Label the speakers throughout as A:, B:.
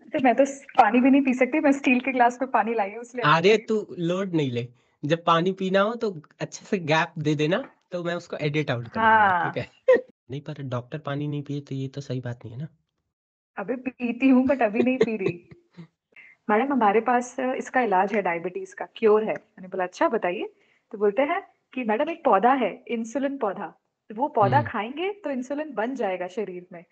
A: तो मैं तो पानी भी नहीं पी सकती, मैं स्टील के ग्लास में पानी लाई हूँ इसलिए
B: अरे तू लोड नहीं ले, जब पानी पीना हो तो अच्छे से गैप दे देना, तो मैं उसको एडिट आउट कर दूंगा, ठीक
A: हाँ।
B: है। नहीं, पर डॉक्टर पानी नहीं पिए तो ये तो सही बात नहीं है ना।
A: अभी पीती हूँ बट अभी नहीं पी रही। मैडम हमारे पास इसका इलाज है, डायबिटीज का क्योर है। मैंने बोला अच्छा बताइए। तो बोलते हैं कि मैडम एक पौधा है, इंसुलिन पौधा, तो वो पौधा
B: हम्म
A: खाएंगे तो इंसुलिन बन जाएगा शरीर में।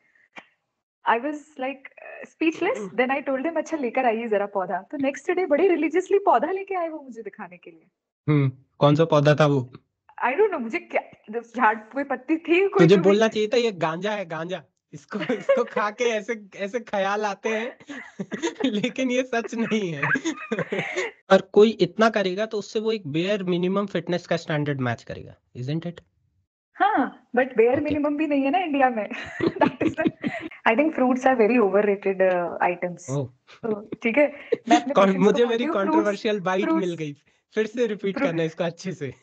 A: I was like speechless. Then I told him अच्छा लेकर आइए जरा पौधा। तो नेक्स्ट डे बड़ी रिलीजियसली पौधा लेके आए वो मुझे दिखाने के लिए।
B: कौन सा पौधा था वो?
A: आई डोंट नो मुझे क्या, झाड़ पे पत्ती थी कोई
B: तुझे
A: तो भी।
B: बोलना चाहिए था ये गांजा है, गांजा। इसको इसको खा के ऐसे ऐसे ख्याल आते हैं। लेकिन ये सच नहीं है। और कोई इतना करेगा तो उससे वो एक बेयर मिनिमम फिटनेस का स्टैंडर्ड मैच करेगा, इजंट इट?
A: हाँ बट बेयर
B: ओके।
A: मिनिमम भी नहीं है ना इंडिया में। That is I think fruits are very overrated items.
B: Oh.
A: तो ठीक है, मैं अपने पेशेंट्स को
B: मुझे
A: बोलती
B: मेरी
A: हूँ फ्रूट्स,
B: कंट्रोवर्शियल बाइट मिल
A: फ्रूट्स,
B: गई। फिर से रिपीट करना इसको अच्छे से।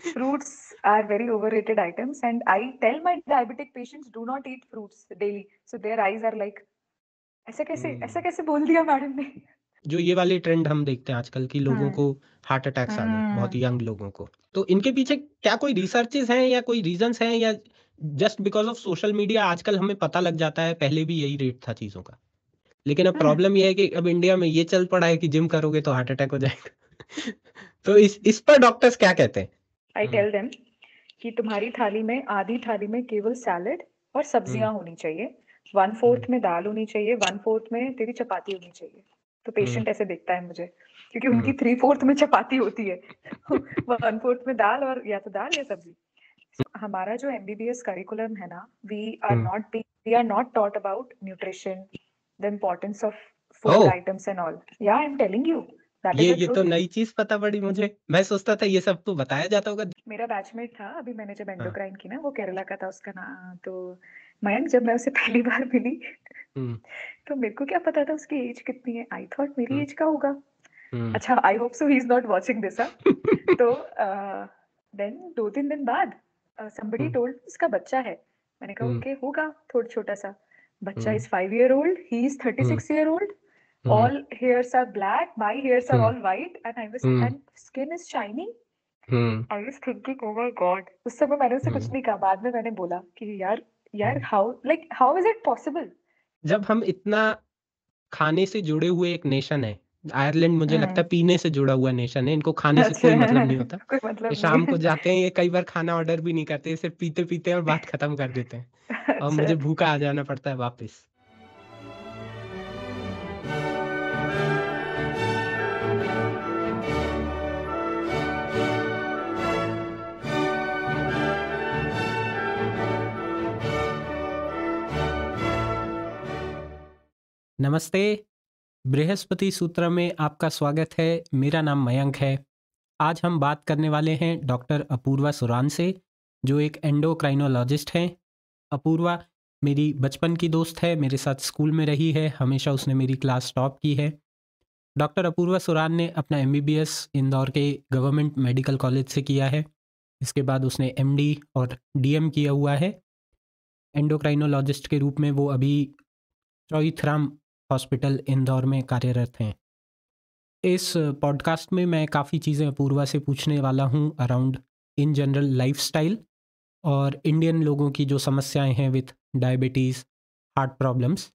A: fruits are very overrated items and I tell my diabetic patients do not eat fruits daily, so their eyes are like ऐसा
B: हम्म,
A: कैसे बोल दिया मैडम ने।
B: जो ये वाली ट्रेंड हम देखते हैं आजकल की, लोगों
A: हम्म।
B: को हार्ट अटैक्स आ गए, बहुत
A: हम्म।
B: यंग लोगों को, तो इनके पीछे क्या कोई रिसर्चेस हैं या कोई रीजंस हैं, या just because of social media आजकल हमें पता लग जाता है, पहले भी यही रेट था चीजों का। लेकिन अब
A: हम्म।
B: प्रॉब्लम यह है कि अब इंडिया में ये चल पड़ा है कि जिम करोगे तो हार्ट अटैक हो जाएगा। तो इस पर डॉक्टर्स क्या कहते हैं?
A: आई
B: हम्म
A: टेल देम कि तुम्हारी थाली में, आधी थाली में केवल सैलेड और
B: हम्म
A: सब्जियां होनी चाहिए, वन
B: हम्म
A: फोर्थ में दाल होनी चाहिए, वन फोर्थ में तेरी चपाती होनी चाहिए। तो
B: हम्म
A: पेशेंट ऐसे देखता है मुझे, क्योंकि
B: हम्म
A: उनकी थ्री फोर्थ में चपाती होती है। वन फोर्थ में दाल, और या तो दाल या सब्जी। हमारा जो एमबीबीएस करिकुलम है ना,
B: hmm.
A: We are not taught about nutrition, the importance of
B: oh,
A: food items and all. Yeah I am telling you, that is the
B: ये तो
A: ट्रुथ।
B: नई चीज पता पड़ी मुझे, मैं सोचता था ये सब तो बताया जाता होगा।
A: मेरा बैचमेट था अभी, मैंने जब
B: हाँ।
A: एंडोक्राइन की ना, वो केरला का था उसका नाम। तो मयंक, जब मैं उसे पहली बार मिली
B: हम्म
A: तो मेरे को क्या पता था उसकी एज कितनी है। आई थॉट मेरी
B: हम्म
A: एज का होगा।
B: हम्म
A: अच्छा, I hope so he is not watching this. तो देन 2-3 दिन बाद somebody
B: हम्म
A: told उसका बच्चा है। मैंने कहा
B: हम्म
A: ओके होगा थोड़ा छोटा सा। बच्चा
B: hmm
A: is 5 year old, he is
B: hmm
A: 36 year old,
B: hmm
A: all hairs are black, my hairs are
B: hmm
A: all white, and I was,
B: hmm
A: and skin is shiny.
B: Hmm
A: I was thinking oh my God. उस समय मैंने उसे कुछ
B: हम्म
A: नहीं कहा, बाद में मैंने बोला कि यार, यार
B: hmm.
A: How is it possible.
B: जब हम इतना खाने से जुड़े हुए एक नेशन है, आयरलैंड मुझे लगता है
A: हम्म।
B: पीने से जुड़ा हुआ नेशन है, इनको खाने से
A: अच्छा।
B: कोई मतलब नहीं होता।
A: कोई
B: ये
A: मतलब नहीं
B: शाम को
A: है।
B: जाते हैं, ये कई बार खाना ऑर्डर भी नहीं करते, सिर्फ पीते पीते और बात खत्म कर देते हैं, और
A: अच्छा।
B: मुझे भूखा आ जाना पड़ता है वापस। नमस्ते, बृहस्पति सूत्र में आपका स्वागत है। मेरा नाम मयंक है। आज हम बात करने वाले हैं डॉक्टर अपूर्वा सुरान से, जो एक एंडोक्राइनोलॉजिस्ट हैं। अपूर्वा मेरी बचपन की दोस्त है, मेरे साथ स्कूल में रही है, हमेशा उसने मेरी क्लास टॉप की है। डॉक्टर अपूर्वा सुरान ने अपना एमबीबीएस इंदौर के गवर्नमेंट मेडिकल कॉलेज से किया है। इसके बाद उसने एमडी और डीएम किया हुआ है। एंडोक्राइनोलॉजिस्ट के रूप में वो अभी चौइथराम हॉस्पिटल इंदौर में कार्यरत हैं। इस पॉडकास्ट में मैं काफ़ी चीज़ें अपूर्वा से पूछने वाला हूँ अराउंड इन जनरल लाइफस्टाइल और इंडियन लोगों की जो समस्याएं हैं विथ डायबिटीज़, हार्ट प्रॉब्लम्स।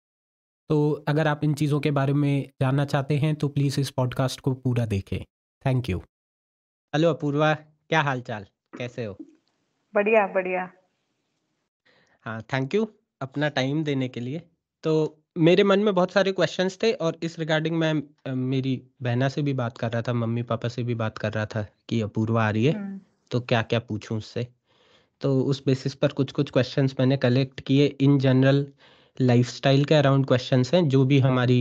B: तो अगर आप इन चीज़ों के बारे में जानना चाहते हैं तो प्लीज़ इस पॉडकास्ट को पूरा देखें। Thank you. हेलो अपूर्वा, क्या हाल चाल, कैसे हो?
A: बढ़िया बढ़िया।
B: हाँ, थैंक यू अपना टाइम देने के लिए। तो मेरे मन में बहुत सारे क्वेश्चंस थे, और इस रिगार्डिंग मैं मेरी बहना से भी बात कर रहा था, मम्मी पापा से भी बात कर रहा था कि अपूर्वा आ रही है,
A: हम्म।
B: तो क्या क्या पूछूं उससे। तो उस बेसिस पर कुछ कुछ क्वेश्चंस मैंने कलेक्ट किए। इन जनरल लाइफस्टाइल के अराउंड क्वेश्चंस हैं जो भी हमारी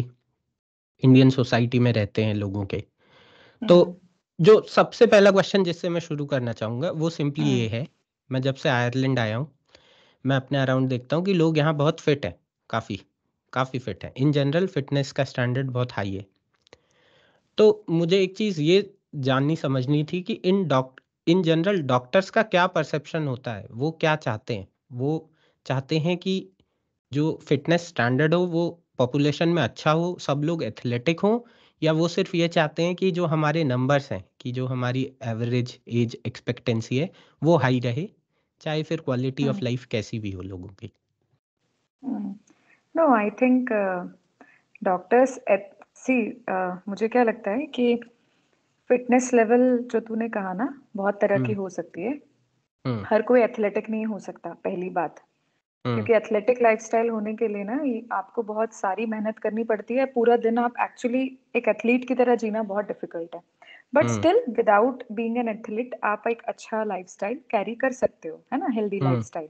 B: इंडियन सोसाइटी में रहते हैं लोगों के। तो
A: हम्म।
B: जो सबसे पहला क्वेश्चन जिससे मैं शुरू करना चाहूँगा वो सिंपली ये
A: हम्म।
B: है। मैं जब से आयरलैंड आया हूँ, मैं अपने अराउंड देखता हूँ कि लोग यहाँ बहुत फिट हैं, काफ़ी काफ़ी फिट हैं। इन जनरल फिटनेस का स्टैंडर्ड बहुत हाई है। तो मुझे एक चीज़ ये जाननी समझनी थी कि इन जनरल डॉक्टर्स का क्या परसेप्शन होता है, वो क्या चाहते हैं। वो चाहते हैं कि जो फिटनेस स्टैंडर्ड हो वो पॉपुलेशन में अच्छा हो, सब लोग एथलेटिक हों, या वो सिर्फ ये चाहते हैं कि जो हमारे नंबर्स हैं, कि जो हमारी एवरेज एज एक्सपेक्टेंसी है वो हाई रहे, चाहे फिर क्वालिटी ऑफ
A: हम्म
B: लाइफ कैसी भी हो लोगों की?
A: नो आई थिंक डॉक्टर्स सी मुझे क्या लगता है कि फिटनेस लेवल जो तूने कहा ना बहुत तरह की
B: हम्म
A: हो सकती है।
B: हम्म
A: हर कोई एथलेटिक नहीं हो सकता, पहली बात।
B: हम्म
A: क्योंकि एथलेटिक लाइफस्टाइल होने के लिए ना आपको बहुत सारी मेहनत करनी पड़ती है, पूरा दिन आप एक्चुअली एक एथलीट की तरह जीना बहुत डिफिकल्ट है। But
B: hmm
A: still without being an athlete आप एक अच्छा लाइफस्टाइल कैरी कर सकते हो, है ना, हेल्दी
B: हम्म
A: लाइफस्टाइल।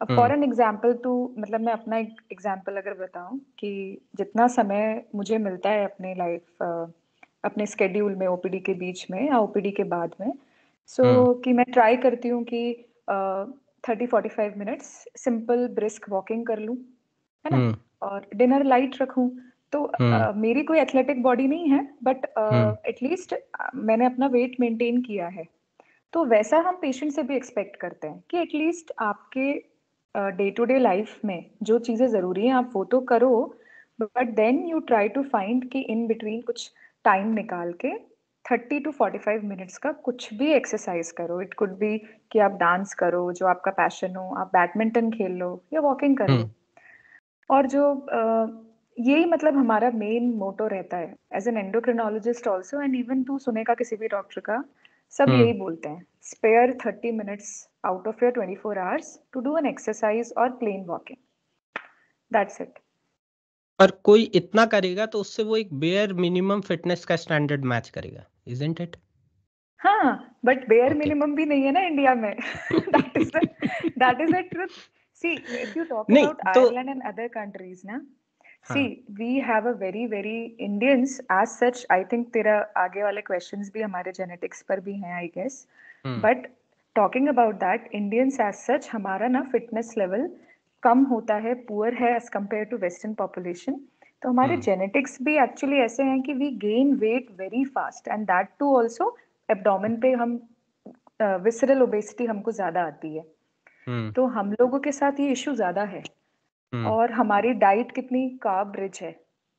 A: अब
B: हम्म
A: फॉर एन एग्जाम्पल तो मतलब मैं अपना एक एग्जाम्पल अगर बताऊं कि जितना समय मुझे मिलता है अपने लाइफ अपने स्केड्यूल में ओपीडी के बीच में या ओपीडी के बाद में, सो
B: हम्म
A: कि मैं ट्राई करती हूँ कि 30-45 मिनट्स सिंपल ब्रिस्क वॉकिंग कर लूँ, है ना,
B: हम्म
A: और डिनर लाइट रखूँ। तो
B: हम्म
A: मेरी कोई एथलेटिक बॉडी नहीं है, बट
B: हम्म
A: एटलीस्ट मैंने अपना वेट मेंटेन किया है। तो वैसा हम पेशेंट से भी एक्सपेक्ट करते हैं कि एटलीस्ट आपके डे टू डे लाइफ में जो चीज़ें ज़रूरी हैं आप वो तो करो, but then you try to find कि इन बिटवीन कुछ टाइम निकाल के 30 to 45 मिनट्स का कुछ भी एक्सरसाइज करो। इट कुड बी कि आप डांस करो जो आपका पैशन हो, आप बैडमिंटन खेल लो या वॉकिंग कर लो।
B: हम्म
A: और जो यही मतलब हमारा मेन मोटो रहता है as an endocrinologist also, and even तू सुनेगा किसी भी डॉक्टर का, सब
B: हम्म
A: यही बोलते हैं, spare 30 minutes out of your 24 hours to do an exercise और प्लेन वॉकिंग, दैट्स इट।
B: पर कोई इतना करेगा तो उससे वो एक बेयर मिनिमम फिटनेस का स्टैंडर्ड मैच करेगा, इजंट इट?
A: हाँ, बट बेयर
B: ओके।
A: मिनिमम भी नहीं है ना इंडिया में। That is the truth. See, if you talk
B: नहीं
A: अबाउट
B: तो
A: आयरलैंड एंड अदर कंट्रीज ना, सी,
B: हाँ।
A: We have a very very Indians as such. I think तेरा आगे वाले क्वेश्चंस भी हमारे जेनेटिक्स पर भी हैं I guess,
B: hmm
A: but talking about that Indians as such हमारा ना फिटनेस लेवल कम होता है, पुअर है as compare to western population. तो हमारे
B: हम्म
A: जेनेटिक्स भी एक्चुअली ऐसे हैं कि we gain weight very fast, and that too also abdomen पे हम विसरल ओबेसिटी हमको ज्यादा आती है।
B: हम्म
A: तो हम लोगों के साथ ये इशू ज्यादा है।
B: हम्म
A: और हमारी डाइट कितनी कार्ब रिच है,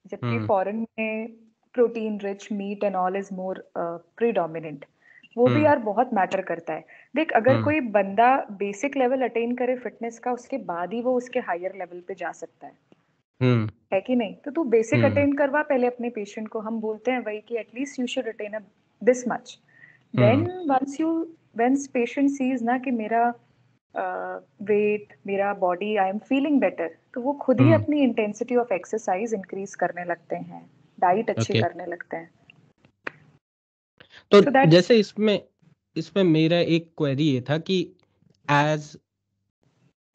A: जबकि
B: हम्म
A: फॉरेन में protein rich meat and all is more predominant. वो भी
B: हम्म
A: यार बहुत मैटर करता है। देख, अगर
B: हम्म
A: कोई बंदा बेसिक लेवल अटेन करे फिटनेस का, उसके बाद ही वो उसके हायर लेवल पे जा सकता
B: हम्म
A: है कि नहीं? तो तू बेसिक
B: हम्म
A: अटेन करवा पहले अपने पेशेंट को। हम बोलते हैं वही कि at least you should attain this much, then
B: hmm
A: once patient sees ना कि मेरा वेट, मेरा body, I am feeling better, तो वो खुद ही
B: हम्म
A: अपनी इंटेंसिटी ऑफ एक्सरसाइज इंक्रीज करने लगते हैं, डाइट अच्छी
B: ओके।
A: करने लगते हैं।
B: तो
A: सो दैट्स
B: जैसे इसमें इसमें मेरा एक क्वेरी ये था कि एज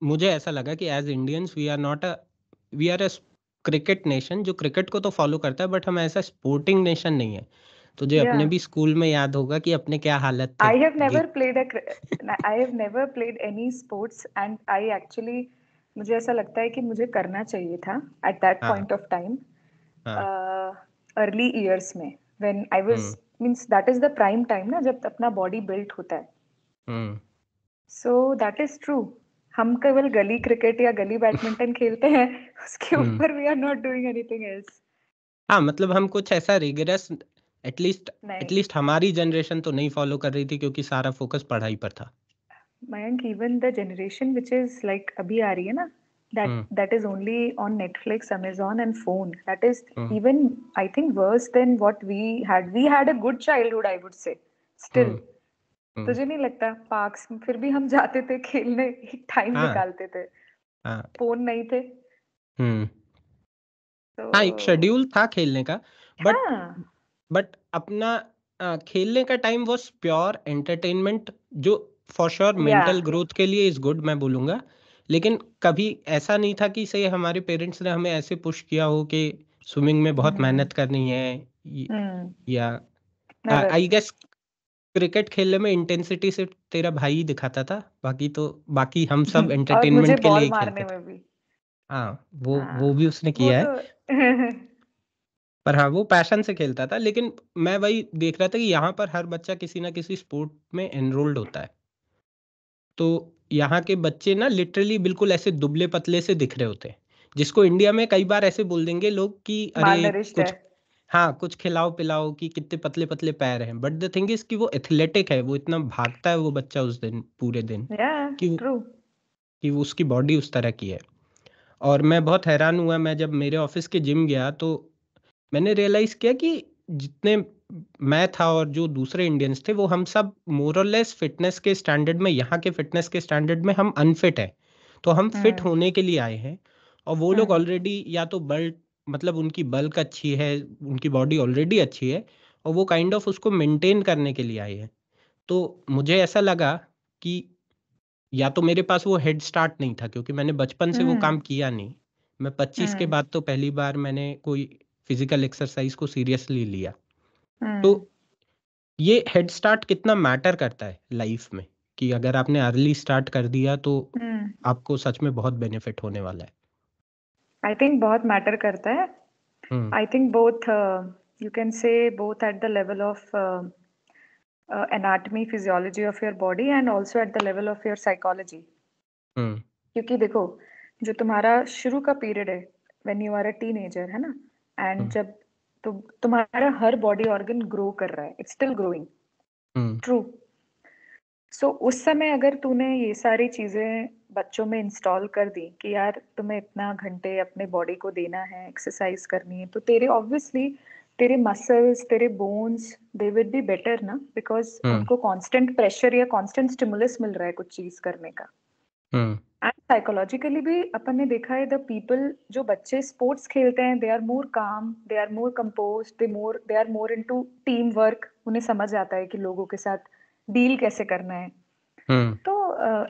B: मुझे ऐसा लगा कि as Indians we are a cricket nation, जो क्रिकेट को तो फॉलो करता है, बट हम ऐसा स्पोर्टिंग नेशन नहीं है। तुझे
A: या
B: अपने भी स्कूल में याद होगा कि अपने क्या हालत थे
A: आई हैव
B: गे।
A: Never played I have never played any sports, and I actually, मुझे ऐसा लगता है कि मुझे करना चाहिए था एट दैट
B: हाँ
A: पॉइंट ऑफ टाइम,
B: हाँ।
A: अर्ली ईयर्स में, when I was,
B: hmm
A: means that is the prime time ना जब अपना बॉडी बिल्ट होता है।
B: Hmm
A: so that is true. हम केवल गली क्रिकेट या गली बैडमिंटन खेलते हैं, उसके
B: हम्म
A: ऊपर we are not doing anything else.
B: हाँ, मतलब हम कुछ ऐसा रिगरस एटलीस्ट
A: नहीं
B: एटलीस्ट हमारी जनरेशन तो नहीं फॉलो कर रही थी, क्योंकि सारा फोकस पढ़ाई पर था।
A: Mayank, even the generation which is like अभी आ रही है ना,
B: हम्म
A: that is only on Netflix, Amazon and phone, that is
B: hmm
A: even I think worse than what we had a good childhood, I would say, still।
B: हम्म हम्म
A: तुझे नहीं लगता? Parks में फिर भी हम जाते थे खेलने, एक टाइम
B: हाँ
A: निकालते थे,
B: हाँ।
A: फोन नहीं थे।
B: हम्म हाँ, एक
A: तो
B: शेड्यूल था खेलने का, बट
A: हाँ,
B: बट अपना खेलने का टाइम वॉज प्योर एंटरटेनमेंट, जो फॉर श्योर
A: या
B: मेंटल ग्रोथ के लिए इज गुड, मैं बोलूँगा। लेकिन कभी ऐसा नहीं था कि से हमारे पेरेंट्स ने हमें ऐसे पुश किया हो कि स्विमिंग में बहुत
A: हम्म
B: मेहनत करनी है,
A: हम्म
B: या
A: नेवर।
B: आई गेस क्रिकेट खेलने में इंटेंसिटी सिर्फ तेरा भाई ही दिखाता था, बाकी हम सब
A: और मुझे
B: एंटरटेनमेंट के लिए
A: बॉल
B: ही खेलते
A: मारने
B: थे।
A: में भी।
B: हाँ, वो
A: हाँ,
B: भी उसने
A: वो
B: किया है।
A: तो
B: पर हाँ, वो पैशन से खेलता था, लेकिन मैं वही देख रहा था कि यहाँ पर हर बच्चा किसी ना किसी स्पोर्ट में एनरोल्ड होता है। तो यहाँ के बच्चे ना लिटरली बिल्कुल ऐसे दुबले पतले से दिख रहे होते हैं, जिसको इंडिया में कई बार ऐसे बोल देंगे लोग कि अरे
A: मालनरिश्ड है।
B: कुछ, हाँ कुछ खिलाओ पिलाओ, कि कितने पतले पतले पैर हैं, बट द थिंग इज कि वो एथलेटिक है, वो इतना भागता है वो बच्चा उस दिन पूरे दिन,
A: या
B: कि
A: ट्रू।
B: वो उसकी बॉडी उस तरह की है। और मैं बहुत हैरान हुआ, मैं जब मेरे ऑफिस के जिम गया तो मैंने रियलाइज किया कि जितने मैं था और जो दूसरे इंडियंस थे, वो हम सब मोर और लेस फिटनेस के स्टैंडर्ड में, यहाँ के फिटनेस के स्टैंडर्ड में हम अनफिट हैं। तो हम फिट
A: हम्म।
B: होने के लिए आए हैं, और वो लोग
A: हम्म।
B: ऑलरेडी या तो बल्क, मतलब उनकी बल्क अच्छी है, उनकी बॉडी ऑलरेडी अच्छी है, और वो काइंड ऑफ उसको मेंटेन करने के लिए आए हैं। तो मुझे ऐसा लगा कि या तो मेरे पास वो हेड स्टार्ट नहीं था, क्योंकि मैंने बचपन से वो
A: हम्म।
B: काम किया नहीं। मैं 25 के
A: हम्म।
B: बाद तो पहली बार मैंने कोई फिजिकल एक्सरसाइज को सीरियसली लिया। तो
A: हम्म।
B: ये हेड स्टार्ट कितना मैटर करता है लाइफ में, कि अगर आपने अर्ली स्टार्ट कर दिया तो
A: हम्म।
B: आपको सच में बहुत बेनिफिट होने वाला है।
A: आई थिंक बहुत मैटर करता है।
B: Hmm.
A: I think both, you can say both at the level of anatomy physiology of your body and also at the level of your psychology।
B: हम्म।
A: क्योंकि देखो, जो तुम्हारा शुरू का पीरियड है, when you are a teenager, है ना, एंड
B: हम्म।
A: जब तुम्हारा हर बॉडी ऑर्गन ग्रो कर रहा है, it's still growing.
B: Hmm.
A: True. So उस समय अगर तूने ये सारी चीजें बच्चों में इंस्टॉल कर दी कि यार तुम्हें इतना घंटे अपने बॉडी को देना है, एक्सरसाइज करनी है, तो तेरे ऑब्वियसली तेरे मसल्स, तेरे bones, they will be better ना, बिकॉज
B: हम्म।
A: उनको कांस्टेंट प्रेशर या कांस्टेंट स्टिमुलस मिल रहा है कुछ चीज करने का।
B: हम्म।
A: एंड साइकोलॉजिकली भी अपन ने देखा है, द पीपल जो बच्चे स्पोर्ट्स खेलते हैं, दे are more calm, they are more compose, they are more into team work. उन्हें समझ आता है कि लोगों के साथ डील कैसे करना है।
B: हम्म।
A: तो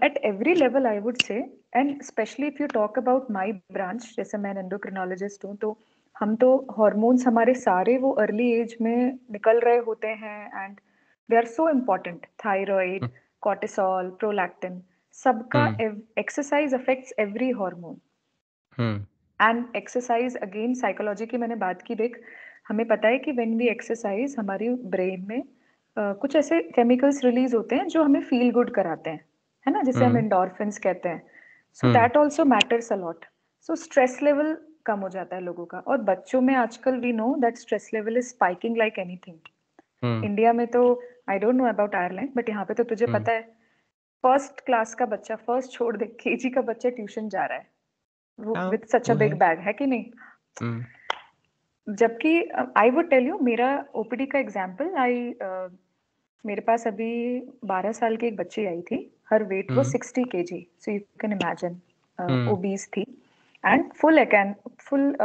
A: at every level I would से, and specially if you talk about my branch, जैसे मैं एंडोक्रिनोलॉजिस्ट हूँ, तो हम तो हॉर्मोन्स हमारे सारे वो अर्ली एज में निकल रहे होते हैं, and they are so important. Thyroid, cortisol, prolactin, सबका
B: hmm.
A: Exercise affects every hormone.
B: Hmm.
A: And exercise again psychology की मैंने बात की, देख हमें पता है कि व्हेन वी एक्सरसाइज हमारी ब्रेन में कुछ ऐसे केमिकल्स रिलीज होते हैं जो हमें फील गुड कराते हैं, है ना, जिसे हम
B: हम्म।
A: एंडोर्फिन्स कहते हैं। So
B: hmm.
A: That also matters a lot. So stress level कम हो जाता है लोगों का, और बच्चों में आजकल we know that stress level is spiking like anything.
B: Hmm.
A: India में तो I don't know about Ireland, but यहाँ पे तो तुझे
B: हम्म।
A: पता है, फर्स्ट क्लास का बच्चा, फर्स्ट छोड़ दे, केजी का बच्चा ट्यूशन जा रहा है
B: हाँ
A: विद सच अ
B: वो है।
A: बिग बैग, है कि नहीं?
B: हम्म।
A: जबकि आई वुड टेल यू मेरा ओपीडी का एग्जांपल, मेरे पास अभी 12 साल की एक बच्ची आई थी। हर वेट वो
B: हम्म।
A: 60 kg, so you can imagine,
B: hmm.
A: Obese थी। एंड फुल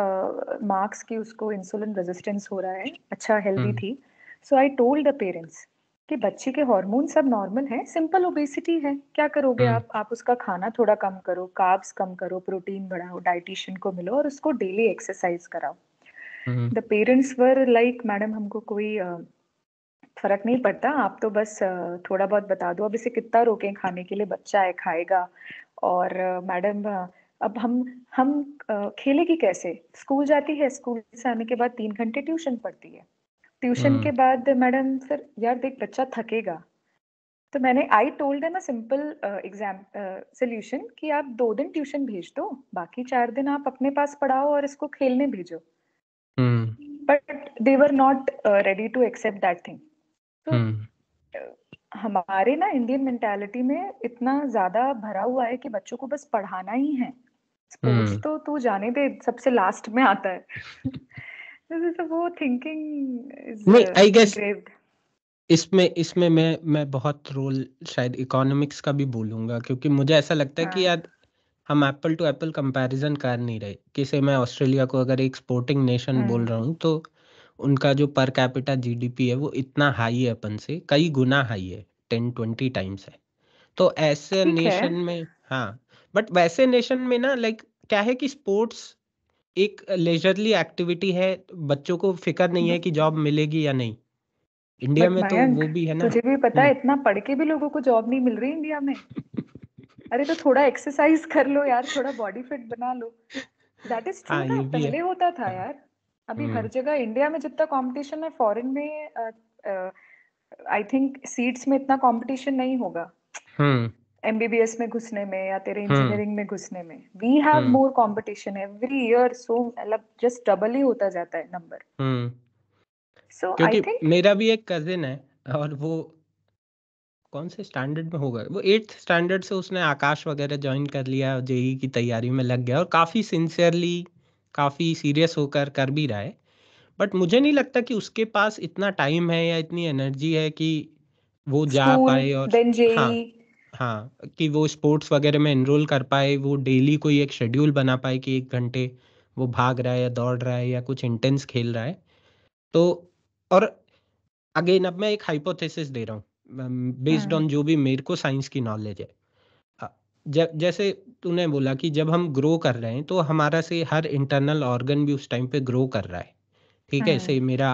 A: मार्क्स की उसको इंसुलिन रेजिस्टेंस हो रहा है, अच्छा हेल्दी
B: हम्म।
A: थी। सो आई टोल्ड द पेरेंट्स कि बच्ची के हार्मोन सब नॉर्मल है, सिंपल ओबेसिटी है, क्या करोगे
B: हम्म।
A: आप उसका खाना थोड़ा कम करो, कार्ब्स कम करो, प्रोटीन बढ़ाओ, डाइटिशियन को मिलो और उसको डेली एक्सरसाइज कराओ।
B: Hmm.
A: The parents were like, madam हमको कोई फर्क नहीं पड़ता, आप तो बस थोड़ा बहुत बता दो, अब इसे कितना रोकें खाने के लिए, बच्चा है खाएगा। और मैडम अब हम खेलेगी कैसे, स्कूल जाती है, स्कूल से आने के बाद 3 घंटे ट्यूशन पढ़ती है, ट्यूशन के
B: हम्म।
A: बाद मैडम फिर यार देख बच्चा थकेगा। तो मैंने I told them a simple exam solution कि आप 2 दिन ट्यूशन भेज दो, बाकी 4 दिन आप अपने पास पढ़ाओ और इसको खेलने भेजो।
B: Hmm.
A: But they were not ready to accept that thing. तो
B: हम्म।
A: हमारे ना इंडियन मेंटालिटी में इतना ज्यादा भरा हुआ है कि बच्चों को बस पढ़ाना ही है, स्पोर्ट्स
B: हम्म।
A: तो तू जाने दे, सबसे लास्ट में आता है। तो वो थिंकिंग इज
B: नहीं, आई गेस
A: एनग्रेव्ड।
B: इसमें इसमें मैं बहुत रोल शायद इकोनॉमिक्स का भी बोलूंगा, क्योंकि मुझे ऐसा लगता है कि
A: हाँ।
B: यार हम एप्पल टू एप्पल कंपैरिजन कर नहीं रहे। किसे मैं ऑस्ट्रेलिया को अगर एक स्पोर्टिंग नेशन बोल
A: हम्म।
B: रहा हूँ, तो उनका जो पर कैपिटा जीडीपी है वो इतना हाई है, अपन से कई गुना हाई है, 10-20 टाइम्स है। तो ऐसे
A: ठीक है।
B: नेशन में, हाँ, बट वैसे नेशन में ना, लाइक क्या है कि स्पोर्ट्स एक लेजरली एक्टिविटी है, बच्चों को फिक्र नहीं है कि जॉब मिलेगी या नहीं। इंडिया
A: बट
B: में तो
A: मयंक,
B: वो भी है ना।
A: तुझे भी पता है इतना पढ़ के भी लोगों को जॉब नहीं मिल रही इंडिया में। अरे तो थोड़ा एक्सरसाइज कर लो यार, थोड़ा बॉडी फिट बना लो। दैट इज ट्रू
B: हाँ
A: ना,
B: ये भी है।
A: पहले होता था
B: हाँ।
A: यार। अभी हर
B: हम्म।
A: जगह इंडिया में जितना कंपटीशन है, फॉरेन में आई थिंक सीट्स में इतना कंपटीशन नहीं होगा।
B: हम्म।
A: एमबीबीएस में घुसने में या तेरे
B: हम्म
A: इंजीनियरिंग में घुसने में, we have
B: hmm
A: more competition every year, so मतलब जस्ट डबल ही होता जाता है नंबर।
B: हम्म
A: सो आई
B: क्योंकि
A: थिंक
B: मेरा भी एक कजिन है, और वो कौन से स्टैंडर्ड में होगा, वो 8th स्टैंडर्ड से उसने आकाश वगैरह ज्वाइन कर लिया, जेई की तैयारी में लग गया और काफ़ी सिंसियरली, काफ़ी सीरियस होकर कर भी रहा है। बट मुझे नहीं लगता कि उसके पास इतना टाइम है या इतनी एनर्जी है कि वो जा
A: स्कूल
B: पाए। और
A: देन
B: हाँ,
A: जेई।
B: हाँ, कि वो स्पोर्ट्स वगैरह में एनरोल कर पाए, वो डेली कोई एक शेड्यूल बना पाए कि 1 घंटे वो भाग रहा है या दौड़ रहा है या कुछ इंटेंस खेल रहा है। तो और अगेन अब मैं एक हाइपोथेसिस दे रहा हूँ बेस्ड
A: हम्म
B: ऑन जो भी मेरे को साइंस की नॉलेज है। अ, जैसे तूने बोला कि जब हम ग्रो कर रहे हैं तो हमारा से हर इंटरनल ऑर्गन भी उस टाइम पे ग्रो कर रहा है। ठीक है,
A: हम्म
B: से मेरा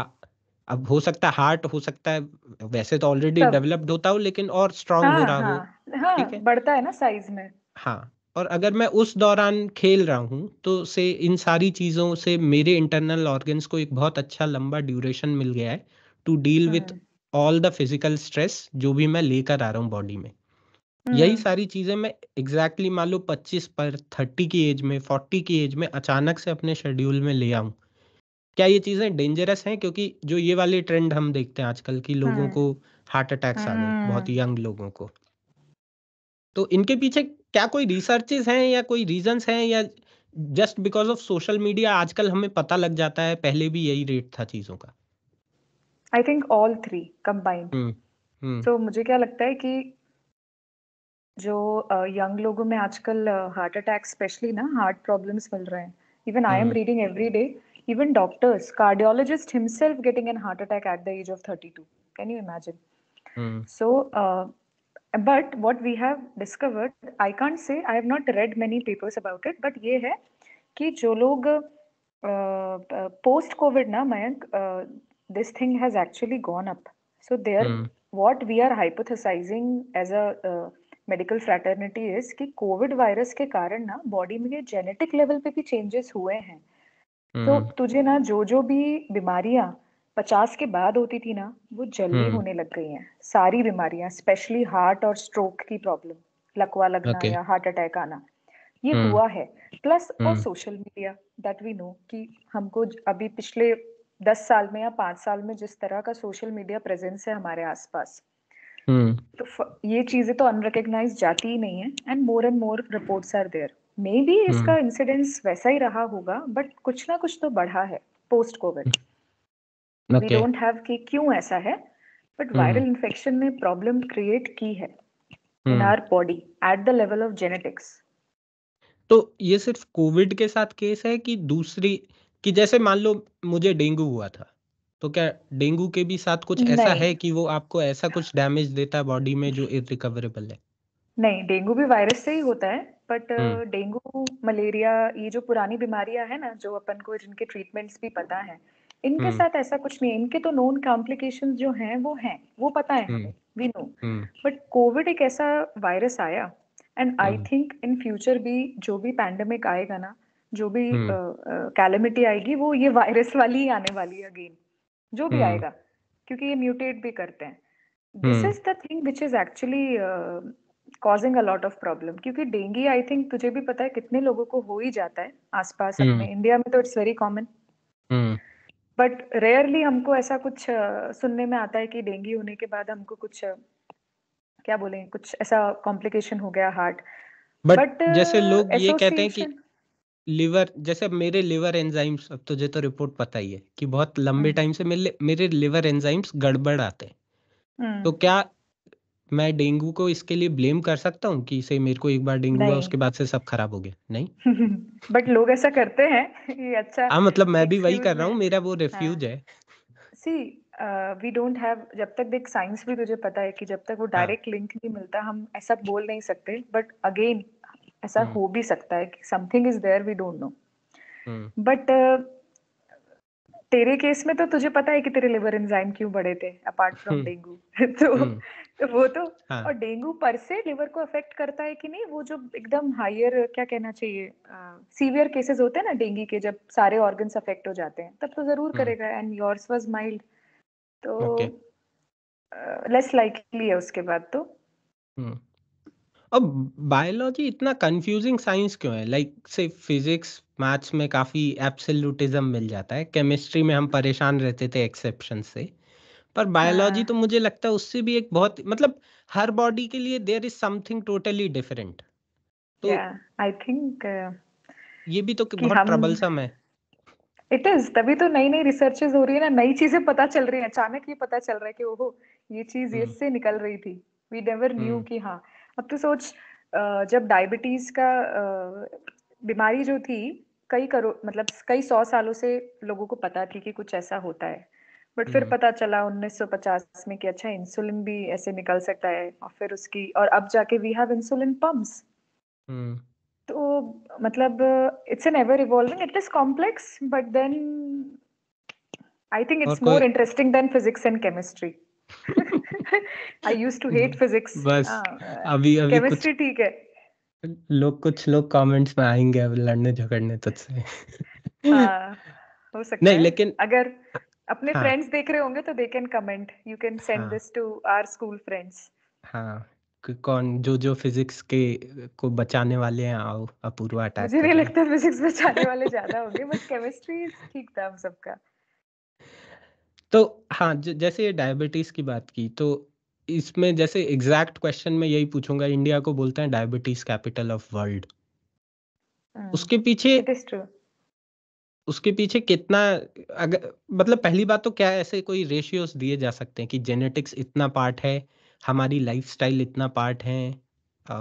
B: अब हो सकता है हार्ट, हो सकता है वैसे तो ऑलरेडी
A: सब।
B: डेवलप्ड होता हो लेकिन और स्ट्रांग हो
A: हाँ
B: रहा हो।
A: हाँ हाँ,
B: ठीक है,
A: बढ़ता है ना साइज में।
B: हाँ। और अगर मैं उस दौरान खेल रहा हूँ तो से इन सारी चीज़ों से मेरे इंटरनल ऑर्गन्स को एक बहुत अच्छा लंबा ड्यूरेशन मिल गया है to deal with
A: hmm
B: all the physical stress जो भी मैं लेकर आ रहा हूँ बॉडी में। यही
A: हम्म
B: सारी चीज़ें मैं एग्जैक्टली मान लो 25 पर 30 की एज में, 40 की एज में अचानक से अपने शेड्यूल में ले आऊं। क्या ये चीज़ें डेंजरस हैं? क्योंकि जो ये वाले ट्रेंड हम देखते हैं आजकल की, लोगों
A: हम्म
B: को हार्ट अटैक्स आ गए, बहुत
A: हम्म
B: यंग लोगों को। तो इनके पीछे क्या कोई रिसर्चेस हैं या कोई रीजंस हैं, या just because of social media आजकल हमें पता लग जाता है, पहले भी यही रेट था चीज़ों का?
A: I think all three combined.
B: Hmm hmm
A: so मुझे क्या लगता है कि जो यंग लोगों में आजकल हार्ट अटैक स्पेशली ना, हार्ट प्रॉब्लम्स मिल रहे हैं। Even I am
B: hmm
A: reading every day, even doctors, cardiologist himself getting an heart attack at the age of 32। Can you imagine?
B: Hmm
A: So, but what we have discovered, I can't say, I have not read many papers about it, but ये है कि जो लोग post COVID ना Mayank, this thing has actually gone up. So there,
B: hmm
A: what we are hypothesizing as a medical fraternity is कि COVID virus के कारण ना बॉडी में जेनेटिक लेवल पे भी चेंजेस हुए हैं। तो
B: हम्म
A: तुझे ना जो जो भी बीमारियां 50 के बाद होती थी ना, वो जल्दी
B: हम्म
A: होने लग गई हैं। सारी बीमारियां, स्पेशली हार्ट और स्ट्रोक की प्रॉब्लम, लकवा लगना
B: ओके।
A: या हार्ट अटैक आना, ये
B: हम्म
A: हुआ है। प्लस और
B: hmm
A: social media, that we know कि हमको अभी पिछले 10 साल में या 5 साल में जिस तरह का सोशल मीडिया प्रेजेंस है हमारे आसपास,
B: हम्म
A: तो ये चीजें तो अनरिकग्नाइज जाती ही नहीं है। And more reports are there. Maybe
B: hmm
A: इसका इंसिडेंस वैसा ही रहा होगा, बट कुछ ना कुछ तो बढ़ा है post COVID. We
B: okay.
A: Don't have कि क्यों ऐसा है, बट
B: हम्म
A: वायरल इन्फेक्शन ने प्रॉब्लम क्रिएट की है in
B: hmm
A: our body at the level of genetics.
B: तो ये सिर्फ कोविड के साथ केस है कि दूसरी, कि जैसे मान लो मुझे डेंगू हुआ था, तो क्या डेंगू के भी साथ कुछ ऐसा
A: नहीं
B: है कि वो आपको ऐसा कुछ डैमेज देता है बॉडी में जो इरिकवरेबल है?
A: नहीं, डेंगू भी वायरस से ही होता है, बट
B: हम्म
A: डेंगू, मलेरिया, ये जो पुरानी बीमारियां है ना, जो अपन को जिनके ट्रीटमेंट्स भी पता है, इनके
B: हम्म
A: साथ ऐसा कुछ नहीं है। इनके तो नोन कॉम्प्लिकेशंस जो हैं वो पता है
B: हम्म
A: हमें, we know.
B: Hmm
A: but Covid एक ऐसा वायरस आया, and I
B: hmm
A: think in future भी जो भी पैंडेमिक आएगा ना, जो भी
B: हम्म
A: कैलेमिटी आएगी, वो ये वायरस वाली ही आने वाली है अगेन, जो भी
B: हम्म
A: आएगा, क्योंकि ये म्यूटेट भी करते हैं। This
B: hmm
A: is the thing which is actually causing a lot of problem, क्योंकि डेंगू आई थिंक तुझे भी पता है कितने लोगों को हो ही जाता है आसपास।
B: हम्म
A: अपने इंडिया में तो it's very common,
B: hmm
A: but rarely हमको ऐसा कुछ सुनने में आता है कि डेंगू होने के बाद हमको कुछ क्या बोलें, कुछ ऐसा कॉम्प्लिकेशन हो गया हार्ट।
B: बट
A: बट
B: जैसे लोग ये कहते हैं कि
A: एसोसिएशन।
B: लिवर, जैसे अब मेरे लिवर एंजाइम्स, अब तुझे तो रिपोर्ट पता ही है कि बहुत लंबे टाइम से मेरे लिवर एंजाइम्स गड़बड़ आते हैं। तो क्या मैं डेंगू को इसके लिए ब्लेम कर सकता हूँ कि से मेरे को एक बार डेंगू हुआ
A: नहीं
B: उसके बाद से सब खराब हो गया? नहीं।
A: बट लोग ऐसा करते हैं ये अच्छा
B: हाँ, मतलब मैं भी वही
A: एक्सक्यूज
B: कर रहा
A: है।
B: हूँ, मेरा वो
A: हाँ,
B: रेफ्यूज है।
A: सी, वी डोंट हैव, जब तक देख साइंस भी तुझे पता है कि जब तक वो
B: हाँ।
A: डायरेक्ट लिंक नहीं मिलता हम ऐसा बोल नहीं सकते, बट अगेन ऐसा
B: हम्म
A: हो भी सकता है कि something is there, we don't know.
B: Hmm
A: but तेरे केस में तो तुझे पता है कि तेरे लिवर एंजाइम क्यों बढ़े थे अपार्ट फ्रॉम
B: हम्म
A: डेंगू
B: हम्म
A: तो वो तो।
B: हाँ।
A: और डेंगू पर से लिवर को अफेक्ट करता है कि नहीं, वो जो एकदम हायर, क्या कहना चाहिए, सीवियर केसेस होते हैं ना डेंगू के, जब सारे ऑर्गन्स अफेक्ट हो जाते हैं, तब तो जरूर
B: हम्म
A: करेगा। एंड योर्स वाज माइल्ड, तो
B: ओके।
A: लेस लाइकली है उसके बाद तो।
B: हम्म अब बायोलॉजी इतना कंफ्यूजिंग साइंस क्यों है? लाइक से फिजिक्स मैथ्स में काफी एब्सोल्यूटिज्म मिल जाता है, केमिस्ट्री में हम परेशान रहते थे एक्सेप्शन से, पर बायोलॉजी तो
A: हाँ,
B: मुझे लगता है उससे भी एक बहुत मतलब हर बॉडी के लिए there is something totally different. तो
A: या आई थिंक
B: ये भी तो
A: कि
B: बहुत
A: हम
B: ट्रबलसम है।
A: इट इज, तभी तो नई नई रिसर्चेज हो रही है ना, नई चीजें पता चल रही है, अचानक ये पता चल रहा है कि ओहो, ये चीज
B: हम्म।
A: इससे निकल रही थी। वी नेवर न्यू
B: हम्म।
A: कि हाँ। अब तो सोच, जब डायबिटीज का बीमारी जो थी, कई करोड़ मतलब कई 100 सालों से लोगों को पता थी कि कुछ ऐसा होता है, बट फिर
B: हम्म।
A: पता चला 1950 में कि अच्छा, इंसुलिन भी ऐसे निकल सकता है, और फिर उसकी, और अब जाके वी हैव इंसुलिन पंप्स।
B: हम्म।
A: तो मतलब it's an ever evolving, it is complex, but then I think
B: और
A: it's
B: कोई
A: more interesting than physics and chemistry. I used to hate physics.
B: बस अभी अभी कुछ
A: Chemistry ठीक है।
B: कुछ लोग कमेंट्स में आएंगे अब लड़ने झगड़ने तुझसे।
A: हाँ, हो सकता
B: नहीं
A: है।
B: लेकिन
A: अगर अपने
B: हाँ।
A: फ्रेंड्स देख रहे होंगे तो they can comment. You can send
B: हाँ।
A: this to our school friends.
B: हाँ। कौन जो जो फिजिक्स के को बचाने वाले हैं, आओ अपूर्वा अटैक
A: मुझे नहीं
B: करने।
A: लगता फिजिक्स बचाने वाले ज्यादा होंगे, बट केमिस्ट्री ठीक था हम सबका।
B: तो हाँ, जैसे ये डायबिटीज की बात की, तो इसमें जैसे एग्जैक्ट क्वेश्चन में यही पूछूंगा, इंडिया को बोलते हैं डायबिटीज कैपिटल ऑफ वर्ल्ड। उसके पीछे
A: It is true.
B: उसके पीछे कितना, अगर मतलब पहली बात तो क्या ऐसे कोई रेशियोज दिए जा सकते हैं कि जेनेटिक्स इतना पार्ट है, हमारी लाइफस्टाइल इतना पार्ट है, अ,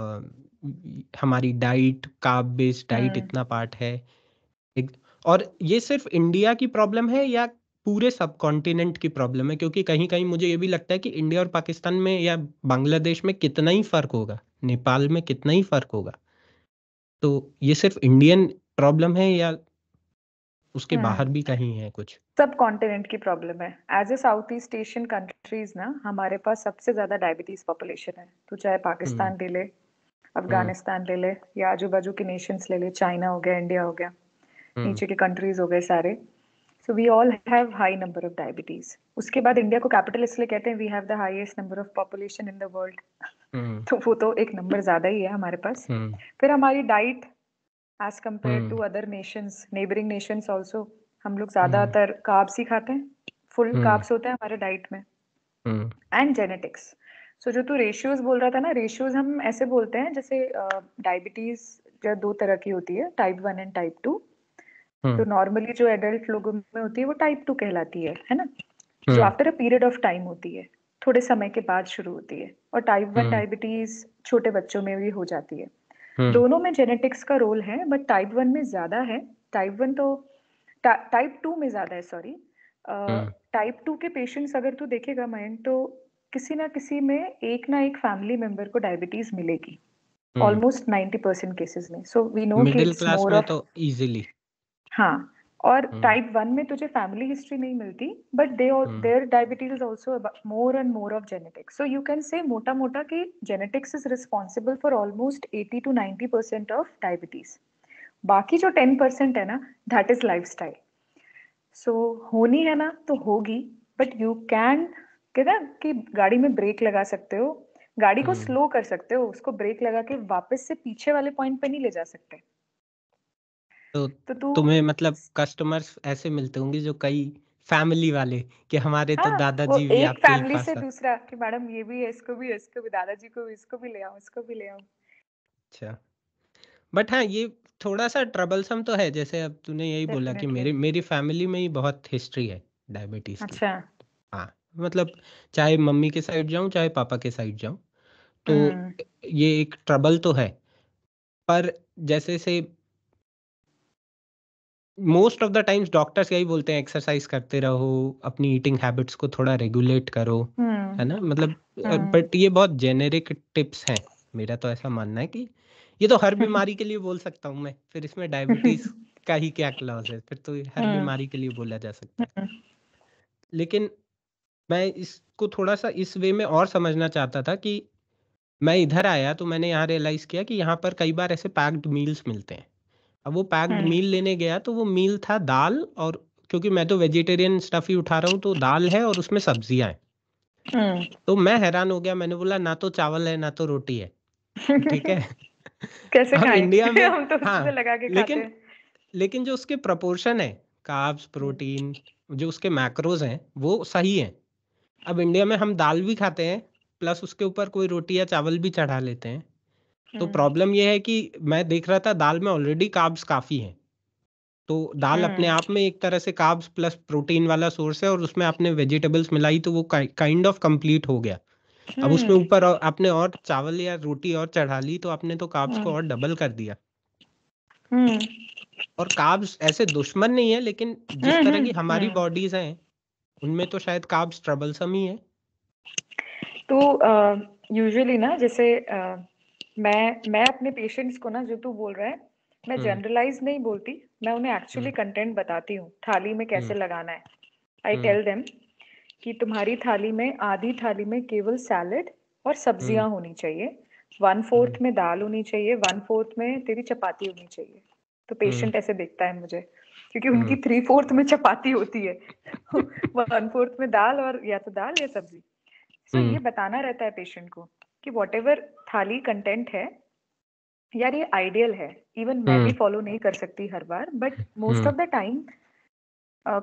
B: हमारी डाइट कार्ब बेस्ड डाइट
A: हम्म
B: इतना पार्ट है, एक, और ये सिर्फ इंडिया की प्रॉब्लम है या पूरे सब कॉन्टिनेंट की प्रॉब्लम है? क्योंकि कहीं कहीं मुझे ये भी लगता है कि इंडिया और पाकिस्तान में या बांग्लादेश में कितना ही फर्क होगा, नेपाल में कितना ही फर्क होगा, तो ये सिर्फ इंडियन प्रॉब्लम है या उसके
A: हम्म
B: बाहर भी कहीं है कुछ?
A: सब कॉन्टिनेंट की प्रॉब्लम है। As a South East Asian countries ना, हमारे पास सबसे ज्यादा डायबिटीज पॉपुलेशन है। तो चाहे
B: हम्म।
A: पाकिस्तान ले ले,
B: हम्म।
A: अफगानिस्तान ले ले, या आजू बाजू के नेशंस ले ले, चाइना हो गया, इंडिया हो गया,
B: हम्म।
A: नीचे के कंट्रीज हो गए सारे। So we all have high number of diabetes. उसके बाद इंडिया को कैपिटल इसलिए कहते हैं, we have the highest number of population in the world.
B: Hmm.
A: तो वो तो एक नंबर ज्यादा ही है हमारे पास।
B: हम्म।
A: फिर हमारी diet as compare
B: hmm.
A: To other nations, neighbouring nations also, हम लोग
B: हम्म।
A: ज्यादातर कार्ब्स ही खाते हैं। फुल
B: हम्म।
A: कार्ब्स होता है हमारे डाइट में।
B: हम्म।
A: And genetics. सो जो तू रेशियोज बोल रहा था ना, रेशियोज हम ऐसे बोलते हैं जैसे डायबिटीज जो दो तरह की होती है, टाइप 1 एंड टाइप 2। तो
B: हम्म।
A: नॉर्मली जो एडल्ट लोगों में होती है वो टाइप 2 कहलाती है ना, जो
B: hmm.
A: After a period of time होती है, थोड़े समय के बाद शुरू होती है। और टाइप 1
B: हम्म।
A: डायबिटीज छोटे बच्चों में भी हो जाती है।
B: हम्म।
A: दोनों में जेनेटिक्स का रोल है, बट टाइप 1 में ज्यादा है। टाइप 1 तो टाइप 2 में ज्यादा है, सॉरी।
B: हम्म।
A: टाइप 2 के पेशेंट्स अगर तू देखेगा मयंक, तो किसी ना किसी में एक ना एक फैमिली मेंबर को डायबिटीज मिलेगी,
B: हम्म।
A: ऑलमोस्ट 90% केसेस में। सो वी नो कि
B: मिडिल
A: इट्स
B: क्लास
A: मोर
B: में
A: ऑफ।
B: तो इजीली।
A: हाँ, और
B: हम्म।
A: टाइप 1 में तुझे फैमिली हिस्ट्री नहीं मिलती, but they
B: hmm.
A: There diabetes is also more and more of genetics. So you can say मोटा मोटा कि genetics is responsible for almost 80 to 90% of diabetes. बाकी जो 10% है ना, that is lifestyle. So होनी है ना तो होगी, बट यू कैन, कहते हैं कि गाड़ी में ब्रेक लगा सकते हो, गाड़ी को
B: हम्म।
A: स्लो कर सकते हो, उसको ब्रेक लगा के वापस से पीछे वाले पॉइंट पे नहीं ले जा सकते।
B: तो
A: तो तू,
B: तुम्हें मतलब कस्टमर्स ऐसे मिलते होंगे जो कई फैमिली वाले, कि हमारे तो
A: हाँ, वो
B: दादाजी भी
A: एक
B: आपके ही
A: फैमिली से
B: पास आते।
A: दूसरा कि मैडम ये भी है, इसको भी है, इसको भी, दादाजी को भी, इसको भी ले आओ, इसको भी ले आओ।
B: अच्छा, बट हाँ ये थोड़ा सा ट्रबलसम तो है, जैसे अब तूने यही बोला कि
A: डेफिनेटली।
B: मेरी मेरी फैमिली में ही बहुत हिस्ट्री है डायबिटीज की।
A: अच्छा।
B: हाँ, मतलब चाहे मम्मी के साइड जाऊं चाहे पापा के साइड जाऊं, तो
A: हम्म
B: ये एक ट्रबल तो है। पर जैसे से most of the times doctors यही बोलते हैं, एक्सरसाइज करते रहो, अपनी ईटिंग हैबिट्स को थोड़ा रेगुलेट करो, है
A: हम्म
B: ना, मतलब
A: हम्म
B: बट ये बहुत जेनेरिक टिप्स हैं। मेरा तो ऐसा मानना है कि ये तो हर बीमारी के लिए बोल सकता हूँ मैं, फिर इसमें डायबिटीज का ही क्या क्लॉज है, फिर तो ये हर
A: हम्म
B: बीमारी के लिए बोला जा सकता है।
A: हम्म
B: लेकिन मैं इसको थोड़ा सा इस वे में और समझना चाहता था कि मैं इधर आया तो मैंने यहाँ रियलाइज किया कि यहाँ पर कई बार ऐसे पैक्ड मील्स मिलते हैं। अब वो पैक्ड
A: हम्म
B: मील लेने गया तो वो मील था दाल और, क्योंकि मैं तो वेजिटेरियन स्टफ ही उठा रहा हूँ, तो दाल है और उसमें सब्जियां हैं।
A: हम्म
B: तो मैं हैरान हो गया, मैंने बोला ना तो चावल है ना तो रोटी है। ठीक है।
A: कैसे
B: हम
A: खाएं?
B: इंडिया में,
A: हम तो उसमें
B: हाँ,
A: लगा के खाते
B: लेकिन
A: हैं।
B: लेकिन जो उसके प्रोपोर्शन है, कार्ब्स,
A: हम्म,
B: प्रोटीन, जो उसके मैक्रोज हैं वो सही है। अब इंडिया में हम दाल भी खाते हैं, प्लस उसके ऊपर कोई रोटी या चावल भी चढ़ा लेते हैं। तो
A: हम्म,
B: प्रॉब्लम ये है कि मैं देख रहा था दाल में ऑलरेडी कार्ब्स काफ़ी हैं। तो दाल अपने
A: हम्म,
B: आप में एक तरह से कार्ब्स प्लस प्रोटीन वाला सोर्स है, और उसमें आपने वेजिटेबल्स मिलाई तो वो काइंड ऑफ कंप्लीट हो गया। अब उसमें
A: हम्म,
B: ऊपर आपने और चावल या रोटी और चढ़ा ली तो आपने तो कार्ब्स को
A: हम्म,
B: और डबल कर दिया।
A: हम्म,
B: और कार्ब्स ऐसे दुश्मन नहीं है, लेकिन जिस
A: हम्म,
B: तरह की हमारी
A: हम्म।
B: बॉडीज हैं उनमें तो शायद कार्ब्स ट्रबलसम ही है।
A: तो यूजुअली ना, जैसे मैं अपने पेशेंट्स को ना, जो तू बोल रहा है, मैं
B: हम्म,
A: जनरलाइज नहीं बोलती, मैं उन्हें एक्चुअली
B: हम्म,
A: कंटेंट बताती हूँ थाली में
B: हम्म,
A: कैसे लगाना है। आई
B: हम्म,
A: टेल देम कि तुम्हारी थाली में, आधी थाली में केवल सैलेड और
B: हम्म,
A: सब्जियां होनी चाहिए, वन फोर्थ
B: हम्म,
A: में दाल होनी चाहिए, वन फोर्थ में तेरी चपाती होनी चाहिए। तो
B: हम्म,
A: पेशेंट ऐसे देखता है मुझे, क्योंकि उनकी
B: हम्म,
A: थ्री फोर्थ में चपाती होती है, वन फोर्थ में दाल, और या तो दाल या सब्जी। सो
B: हम्म,
A: ये बताना रहता है पेशेंट को कि वॉट एवर थाली कंटेंट है, यार ये आइडियल है। इवन मैं भी
B: हम्म,
A: फॉलो नहीं कर सकती हर बार, but most
B: hmm,
A: of the time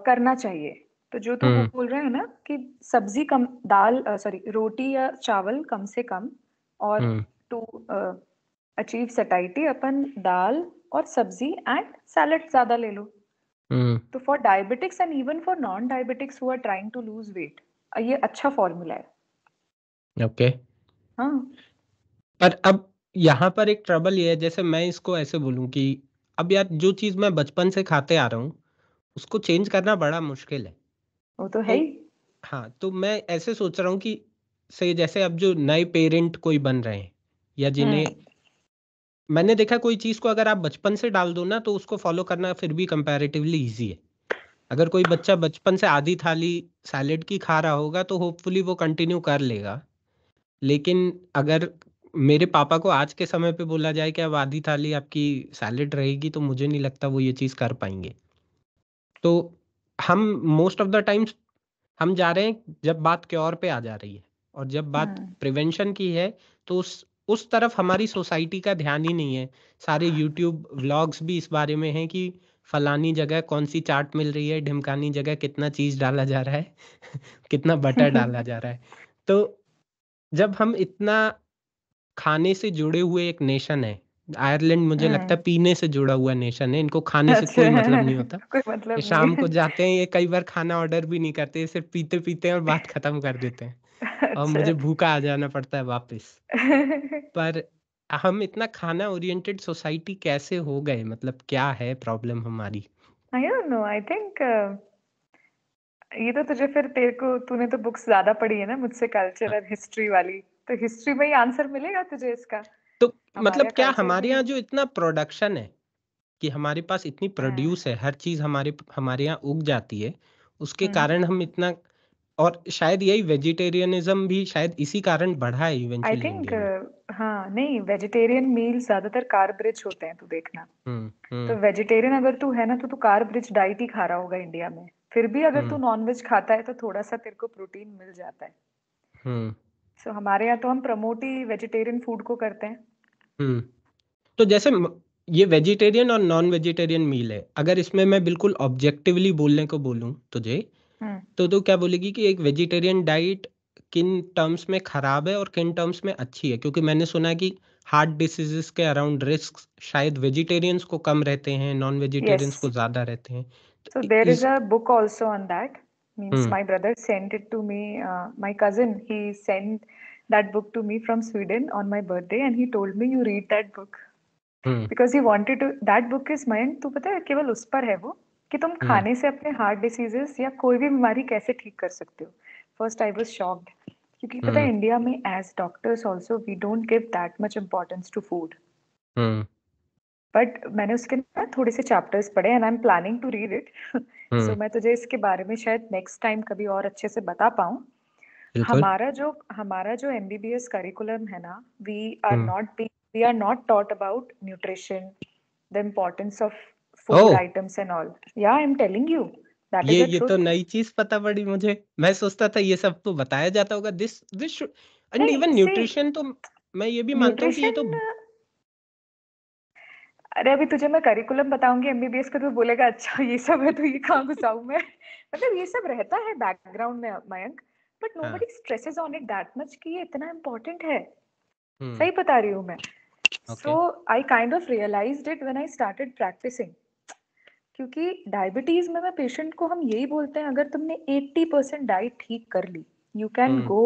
A: करना चाहिए। तो जो तू
B: हम्म,
A: बोल रहा है ना कि सब्जी कम, दाल, सॉरी, रोटी या चावल कम से कम, और
B: हम्म,
A: टू अचीव सटाइटी अपन दाल और सब्जी एंड सैलेड ज्यादा ले लो।
B: हम्म,
A: तो for diabetics and even for non diabetics who are trying to lose weight, ये अच्छा फॉर्मूला है।
B: ओके।
A: हाँ।
B: पर अब यहाँ पर एक ट्रबल ये है, जैसे मैं इसको ऐसे बोलूँ कि अब यार जो चीज़ मैं बचपन से खाते आ रहा हूँ उसको चेंज करना बड़ा मुश्किल है।
A: वो तो है
B: तो
A: ही।
B: हाँ, तो मैं ऐसे सोच रहा हूँ कि से जैसे अब जो नए पेरेंट कोई बन रहे हैं, या
A: हम्म,
B: जिन्हें मैंने देखा कोई चीज़ को अगर आप बचपन से डाल दो ना तो उसको फॉलो करना फिर भी कंपैरेटिवली ईज़ी है। अगर कोई बच्चा बचपन से आधी थाली सैलेड की खा रहा होगा तो होपफुली वो कंटिन्यू कर लेगा। लेकिन अगर मेरे पापा को आज के समय पे बोला जाए कि अब आधी थाली आपकी सैलेड रहेगी तो मुझे नहीं लगता वो ये चीज़ कर पाएँगे। तो हम मोस्ट ऑफ द टाइम्स हम जा रहे हैं जब बात क्योर पे आ जा रही है, और जब बात
A: हम्म,
B: प्रिवेंशन की है तो उस तरफ हमारी सोसाइटी का ध्यान ही नहीं है। सारे यूट्यूब व्लॉग्स भी इस बारे में हैं कि फलानी जगह कौन सी चाट मिल रही है, ढिमकानी जगह कितना चीज़ डाला जा रहा है, कितना बटर डाला जा रहा है। तो जब हम इतना खाने से जुड़े हुए एक नेशन है, आयरलैंड मुझे लगता
A: हम्म।
B: है पीने से जुड़ा हुआ नेशन है, इनको खाने से
A: अच्छा।
B: कोई मतलब नहीं होता।
A: कोई
B: ये
A: मतलब नहीं
B: शाम
A: है।
B: को जाते हैं, ये कई बार खाना ऑर्डर भी नहीं करते, ये सिर्फ पीते-पीते हैं और बात खत्म कर देते हैं और
A: अच्छा।
B: मुझे भूखा आ जाना पड़ता है वापस। पर हम इतना खाना ओरिएंटेड सोसाइटी कैसे हो गए? मतलब क्या है प्रॉब्लम हमारी?
A: आई डोंट नो, आई थिंक ये तो तुझे, फिर तेरे को, तूने तो बुक्स ज्यादा पढ़ी है ना मुझसे,
B: अ,
A: कल्चर और हिस्ट्री वाली, तो हिस्ट्री में ही आंसर मिलेगा तुझे इसका।
B: तो
A: हमारे
B: मतलब
A: यहाँ
B: क्या
A: कल्चर
B: हमारे
A: भी
B: यहाँ
A: है।
B: जो इतना प्रोडक्शन है कि हमारे पास इतनी
A: हम्म,
B: प्रोड्यूस है, हर चीज़ हमारे हमारे यहाँ उग जाती है, उसके
A: हम्म।
B: कारण हम इतना, और शायद यही वेजिटेरियनिज़्म भी शायद इसी कारण बढ़ा है
A: आई
B: इवेंचुअली
A: थिंक,
B: इंडिया में।
A: हाँ, नहीं, वेजिटेरियन मील ज्यादातर कार्ब रिच होते हैं, तू देखना।
B: हुँ,
A: तो
B: हुँ,
A: वेजिटेरियन अगर तू है ना, तो तू कार्ब रिच डाइट ही खा रहा होगा इंडिया में। फिर भी अगर तू
B: हुँ,
A: नॉनवेज खाता है तो थोड़ा सा तेरे को प्रोटीन मिल जाता है।
B: हुँ,
A: सो हमारे यहाँ तो हम प्रमोट ही वेजिटेरियन फूड को करते हैं।
B: हुँ। तो जैसे ये वेजिटेरियन और नॉन वेजिटेरियन मील है, अगर इसमें मैं बिल्कुल ऑब्जेक्टिवली बोलने को बोलूँ तुझे,
A: हम्म।
B: तो क्या बोलेगी कि एक वेजिटेरियन डाइट किन टर्म्स में खराब है और किन टर्म्स में अच्छी है? क्योंकि मैंने सुना है कि हार्ट डिसीजेस के अराउंड रिस्क शायद वेजिटेरियंस को कम रहते हैं, नॉन
A: यस।
B: वेजिटेरियंस को ज़्यादा रहते हैं। तो
A: So there is
B: इस
A: a book also on that. Means
B: hmm,
A: my brother sent it to me. My cousin, he sent that book to me from Sweden on my birthday, and he told me you read that book
B: hmm,
A: because he wanted to. That book is mine. तो पता है केवल उस पर है वो, कि तुम
B: हुँ,
A: खाने से अपने हार्ट डिसीजेस या कोई भी बीमारी कैसे ठीक कर सकते हो। फर्स्ट आई वाज शॉक्ड, क्योंकि पता है
B: हुँ,
A: इंडिया में as doctors also we don't give that much importance to food.
B: Hmm,
A: but मैंने उसके ना थोड़े से चैप्टर्स पढ़े, and I am planning to read it. So
B: hmm,
A: मैं तुझे इसके बारे में शायद नेक्स्ट टाइम कभी और अच्छे से बता पाऊँ।
B: बिल्कुल।
A: हमारा जो एमबीबीएस करिकुलम है ना,
B: हुँ,
A: we are not taught about nutrition, the importance of food
B: oh!
A: Items and all. Yeah I am telling you, that is a
B: ये तो
A: ट्रुथ।
B: नई चीज़ पता पड़ी मुझे। मैं सोचता था ये सब तो बताया जाता होगा, दिस दिस शुड, एंड
A: नहीं,
B: इवन
A: सी,
B: न्यूट्रिशन तो मैं ये भी मानता हूँ कि ये तो
A: न्यूट्रिशन, अरे अभी तुझे मैं करिकुलम बताऊंगी एमबीबीएस का, तो बोलेगा अच्छा ये सब है तो ये कहाँ घुसाऊं मैं। मतलब ये सब रहता है बैकग्राउंड में मयंक, बट
B: हाँ।
A: Nobody stresses on it that much कि ये इतना इम्पोर्टेंट है।
B: हम्म।
A: सही बता रही हूँ मैं।
B: Okay.
A: So I kind of realised it when I started practising. क्योंकि डायबिटीज में पेशेंट को हम यही बोलते हैं, अगर तुमने 80% डाइट ठीक कर ली, you can
B: hmm.
A: Go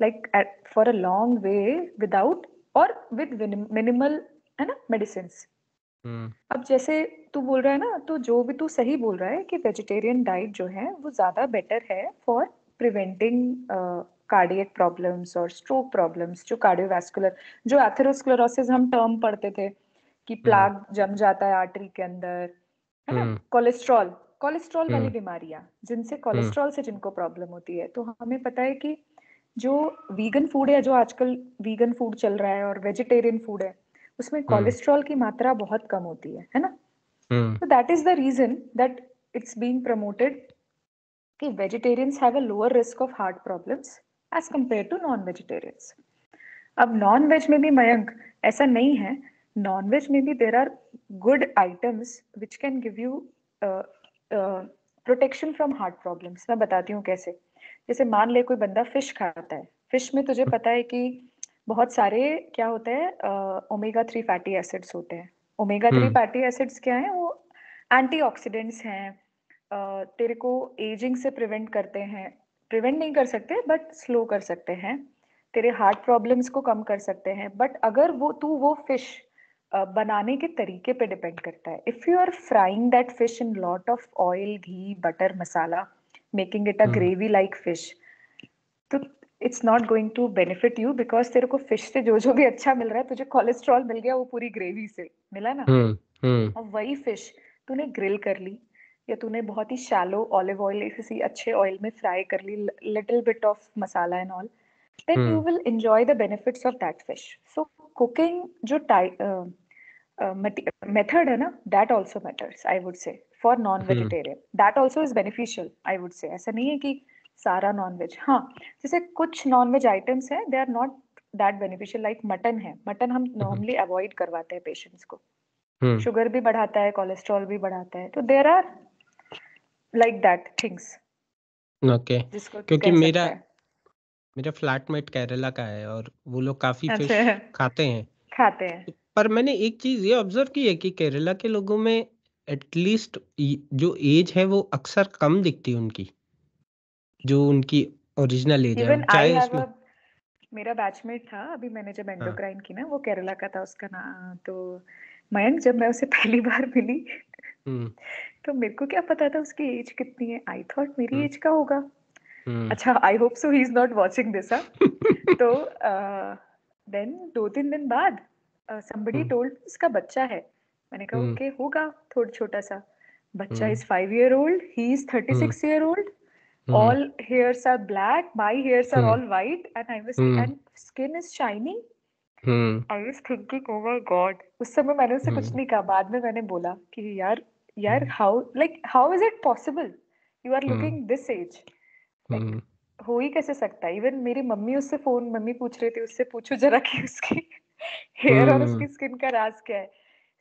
A: like for a long way without और विद मिनिमल, है ना, मेडिसिन।
B: हम्म।
A: अब जैसे तू बोल रहा है ना, तो जो भी तू सही बोल रहा है कि वेजिटेरियन डाइट जो है वो ज्यादा बेटर है फॉर प्रिवेंटिंग कार्डियक प्रॉब्लम्स और स्ट्रोक प्रॉब्लम्स, जो कार्डियोवैस्कुलर, जो एथेरोस्क्लेरोसिस हम टर्म पढ़ते थे कि
B: हम्म।
A: प्लाग जम जाता है आर्टरी के अंदर, है ना,
B: हम्म।
A: कोलेस्ट्रॉल, कोलेस्ट्रॉल वाली
B: हम्म।
A: बीमारियां, जिनसे
B: हम्म।
A: कोलेस्ट्रॉल से जिनको प्रॉब्लम होती है, तो हमें पता है कि जो वीगन फूड है, जो आजकल वीगन फूड चल रहा है और वेजिटेरियन फूड है, उसमें
B: हम्म।
A: कोलेस्ट्रॉल की मात्रा बहुत कम होती है ना।
B: हम्म।
A: So that is the reason that it's being promoted कि vegetarians have a lower risk of heart problems as compared to non-vegetarians. अब नॉन वेज में भी मयंक ऐसा नहीं है, नॉन वेज में भी there are good items which can give you protection from heart problems. मैं बताती हूँ कैसे। जैसे मान ले कोई बंदा फिश खाता है, फिश में तुझे पता है कि बहुत सारे क्या होते हैं, ओमेगा 3 फैटी एसिड्स होते हैं। ओमेगा 3
B: हम्म।
A: फैटी एसिड्स क्या है, वो एंटीऑक्सीडेंट्स हैं, तेरे को एजिंग से प्रिवेंट करते हैं, प्रिवेंट नहीं कर सकते बट स्लो कर सकते हैं, तेरे हार्ट प्रॉब्लम्स को कम कर सकते हैं। बट अगर वो फिश बनाने के तरीके पे डिपेंड करता है। If you are frying that fish in lot of oil, ghee, butter, masala, making it a
B: hmm.
A: Gravy like fish, तो it's not going to benefit you, because तेरे को फिश से जो जो भी अच्छा मिल रहा है, तुझे कोलेस्ट्रॉल मिल गया वो पूरी ग्रेवी से मिला ना।
B: हम्म। हम्म।
A: और वही फिश तूने ग्रिल कर ली, या तूने बहुत ही शैलो ऑलिव ऑयल किसी अच्छे ऑयल में फ्राई कर ली, little bit of masala and all, then you
B: hmm.
A: will enjoy the benefits of that fish. So cooking जो method है ना, that also matters, I would say, for
B: hmm.
A: non-vegetarian. That also is beneficial, I would say. ऐसा नहीं है कि सारा non veg, हाँ, जैसे कुछ नॉन-वेज आइटम्स हैं, they are not that beneficial, like mutton है, मटन हम
B: हम्म।
A: नॉर्मली अवॉइड करवाते हैं पेशेंट्स को,
B: हम्म।
A: शुगर भी बढ़ाता है, कोलेस्ट्रॉल भी बढ़ाता है, तो there are like that things
B: okay.
A: जिसको तू
B: क्योंकि
A: कह
B: मेरा
A: सकता है।
B: मेरा फ्लैटमेट केरला का है और वो लोग काफ़ी फिश
A: अच्छा,
B: खाते हैं।
A: खाते हैं।
B: पर मैंने एक चीज़ ये ऑब्जर्व की है कि केरला के लोगों में एटलीस्ट जो एज है वो अक्सर कम दिखती है उनकी, जो उनकी ओरिजिनल एज है,
A: इवन आई
B: चाहे
A: हैव
B: उसमें।
A: अ, मेरा बैचमेट था अभी, मैंने जब
B: हाँ।
A: एंडोक्राइन की ना, वो केरला का था, उसका नाम तो मयंक, जब मैं उसे पहली बार मिली
B: हम्म।
A: तो मेरे को क्या पता था उसकी एज कितनी है, आई थॉट मेरी
B: हम्म।
A: एज का होगा।
B: हम्म।
A: अच्छा, I hope so he is not watching this. तो देन 2-3 दिन बाद somebody
B: हम्म।
A: told उसका बच्चा है। मैंने कहा
B: हम्म।
A: ओके, होगा थोड़ा छोटा सा। बच्चा
B: hmm.
A: Is 5 year old, he is thirty
B: hmm.
A: Six year old,
B: hmm.
A: all hairs are black, my hairs are
B: hmm.
A: all white, and I was,
B: hmm.
A: and skin is shining.
B: Hmm.
A: I was thinking, oh my god, उस समय मैंने उससे कुछ
B: हम्म।
A: नहीं कहा, बाद में मैंने बोला कि यार, यार
B: हम्म।
A: how, like how is it possible you are
B: hmm.
A: looking this age, like
B: हम्म।
A: हो ही कैसे सकता है। इवन मेरी मम्मी उससे फोन, मम्मी पूछ रही थी उससे, पूछो जरा कि उसकी हेयर और
B: हम्म।
A: उसकी स्किन का राज क्या है।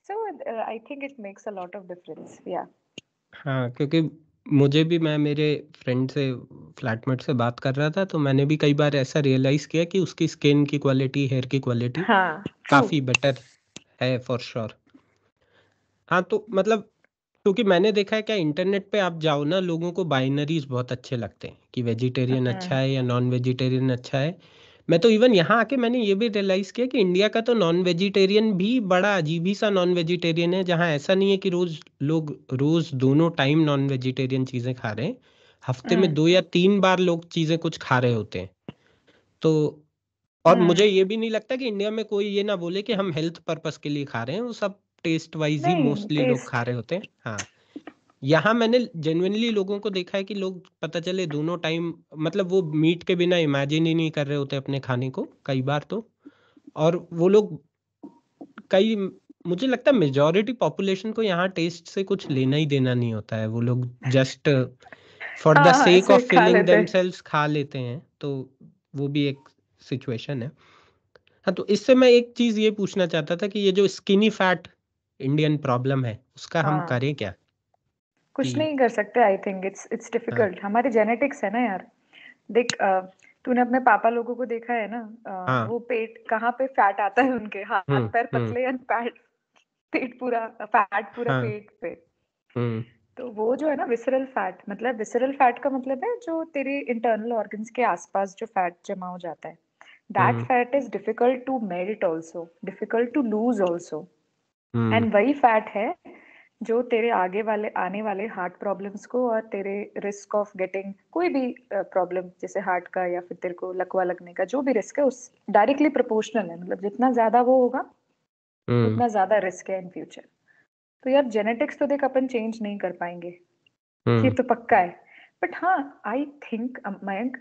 A: So I think it makes a lot of difference, yeah.
B: हाँ, क्योंकि मुझे भी, मैं मेरे फ्रेंड से, फ्लैटमेट से बात कर रहा था तो मैंने भी कई बार ऐसा रियलाइज़ किया कि उसकी स्किन की क्वालिटी, हेयर की क्वालिटी
A: हाँ, ट्रू।
B: काफ़ी बेटर है फॉर श्योर। हाँ, तो मतलब, क्योंकि मैंने देखा है क्या, इंटरनेट पे आप जाओ ना, लोगों को बाइनरीज बहुत अच्छे लगते हैं कि वेजिटेरियन अच्छा है या नॉन वेजिटेरियन अच्छा है। मैं तो इवन यहाँ आके मैंने ये भी रियलाइज़ किया कि इंडिया का तो नॉन वेजिटेरियन भी बड़ा अजीब ही सा नॉन वेजिटेरियन है, जहाँ ऐसा नहीं है कि रोज़ दोनों टाइम नॉन वेजिटेरियन चीज़ें खा रहे हैं। हफ्ते में 2 या 3 बार लोग चीज़ें कुछ खा रहे होते हैं। तो और मुझे ये भी नहीं लगता कि इंडिया में कोई ये ना बोले कि हम हेल्थ पर्पस के लिए खा रहे हैं, वो सब टेस्ट वाइज ही
A: नहीं,
B: मोस्टली लोग
A: टेस्ट।
B: खा रहे होते हैं। हाँ, यहाँ मैंने जेन्युइनली लोगों को देखा है कि लोग, पता चले, दोनों टाइम, मतलब वो मीट के बिना इमेजिन ही नहीं कर रहे होते अपने खाने को कई बार तो। और वो लोग, कई, मुझे लगता है मेजॉरिटी पॉपुलेशन को यहाँ टेस्ट से कुछ लेना ही देना नहीं होता है, वो लोग जस्ट फॉर द
A: हाँ हाँ,
B: सेक
A: ऐसे
B: ऑफ
A: खा
B: फिलिंग
A: लेते।
B: देमसेल्व्स खा लेते हैं, तो वो भी एक सिचुएशन है। हाँ, तो इससे मैं एक चीज ये पूछना चाहता था कि ये जो स्किनी फैट इंडियन प्रॉब्लम है उसका हम
A: हाँ,
B: करें क्या
A: कुछ
B: कि।
A: नहीं कर सकते। आई थिंक इट्स
B: हाँ
A: डिफिकल्ट, हमारे जेनेटिक्स है ना यार। देख, तूने अपने पापा लोगों को देखा है ना,
B: हाँ।
A: वो पेट कहाँ पे फैट आता है उनके, हाथ पैर
B: हम्म।
A: पतले एंड पैट पेट पूरा फैट पूरा
B: हाँ।
A: पेट पे।
B: हम्म।
A: तो वो जो है ना विसरल फैट, मतलब विसरल फैट का मतलब है जो तेरे इंटरनल ऑर्गन्स के आसपास जो फैट जमा हो जाता है, that
B: hmm.
A: Fat is difficult to melt also, difficult to lose also.
B: हम्म।
A: एंड वही फैट है जो तेरे आगे वाले आने वाले हार्ट प्रॉब्लम्स को और तेरे रिस्क ऑफ गेटिंग कोई भी प्रॉब्लम जैसे हार्ट का या फिर तेरे को लकवा लगने का जो भी रिस्क है उस डायरेक्टली प्रोपोर्शनल है। मतलब जितना ज्यादा वो होगा
B: हम्म।
A: उतना ज्यादा रिस्क है इन फ्यूचर। तो यार जेनेटिक्स तो देख अपन चेंज नहीं कर पाएंगे, ये
B: हम्म।
A: तो पक्का है। बट हाँ, आई थिंक मयंक,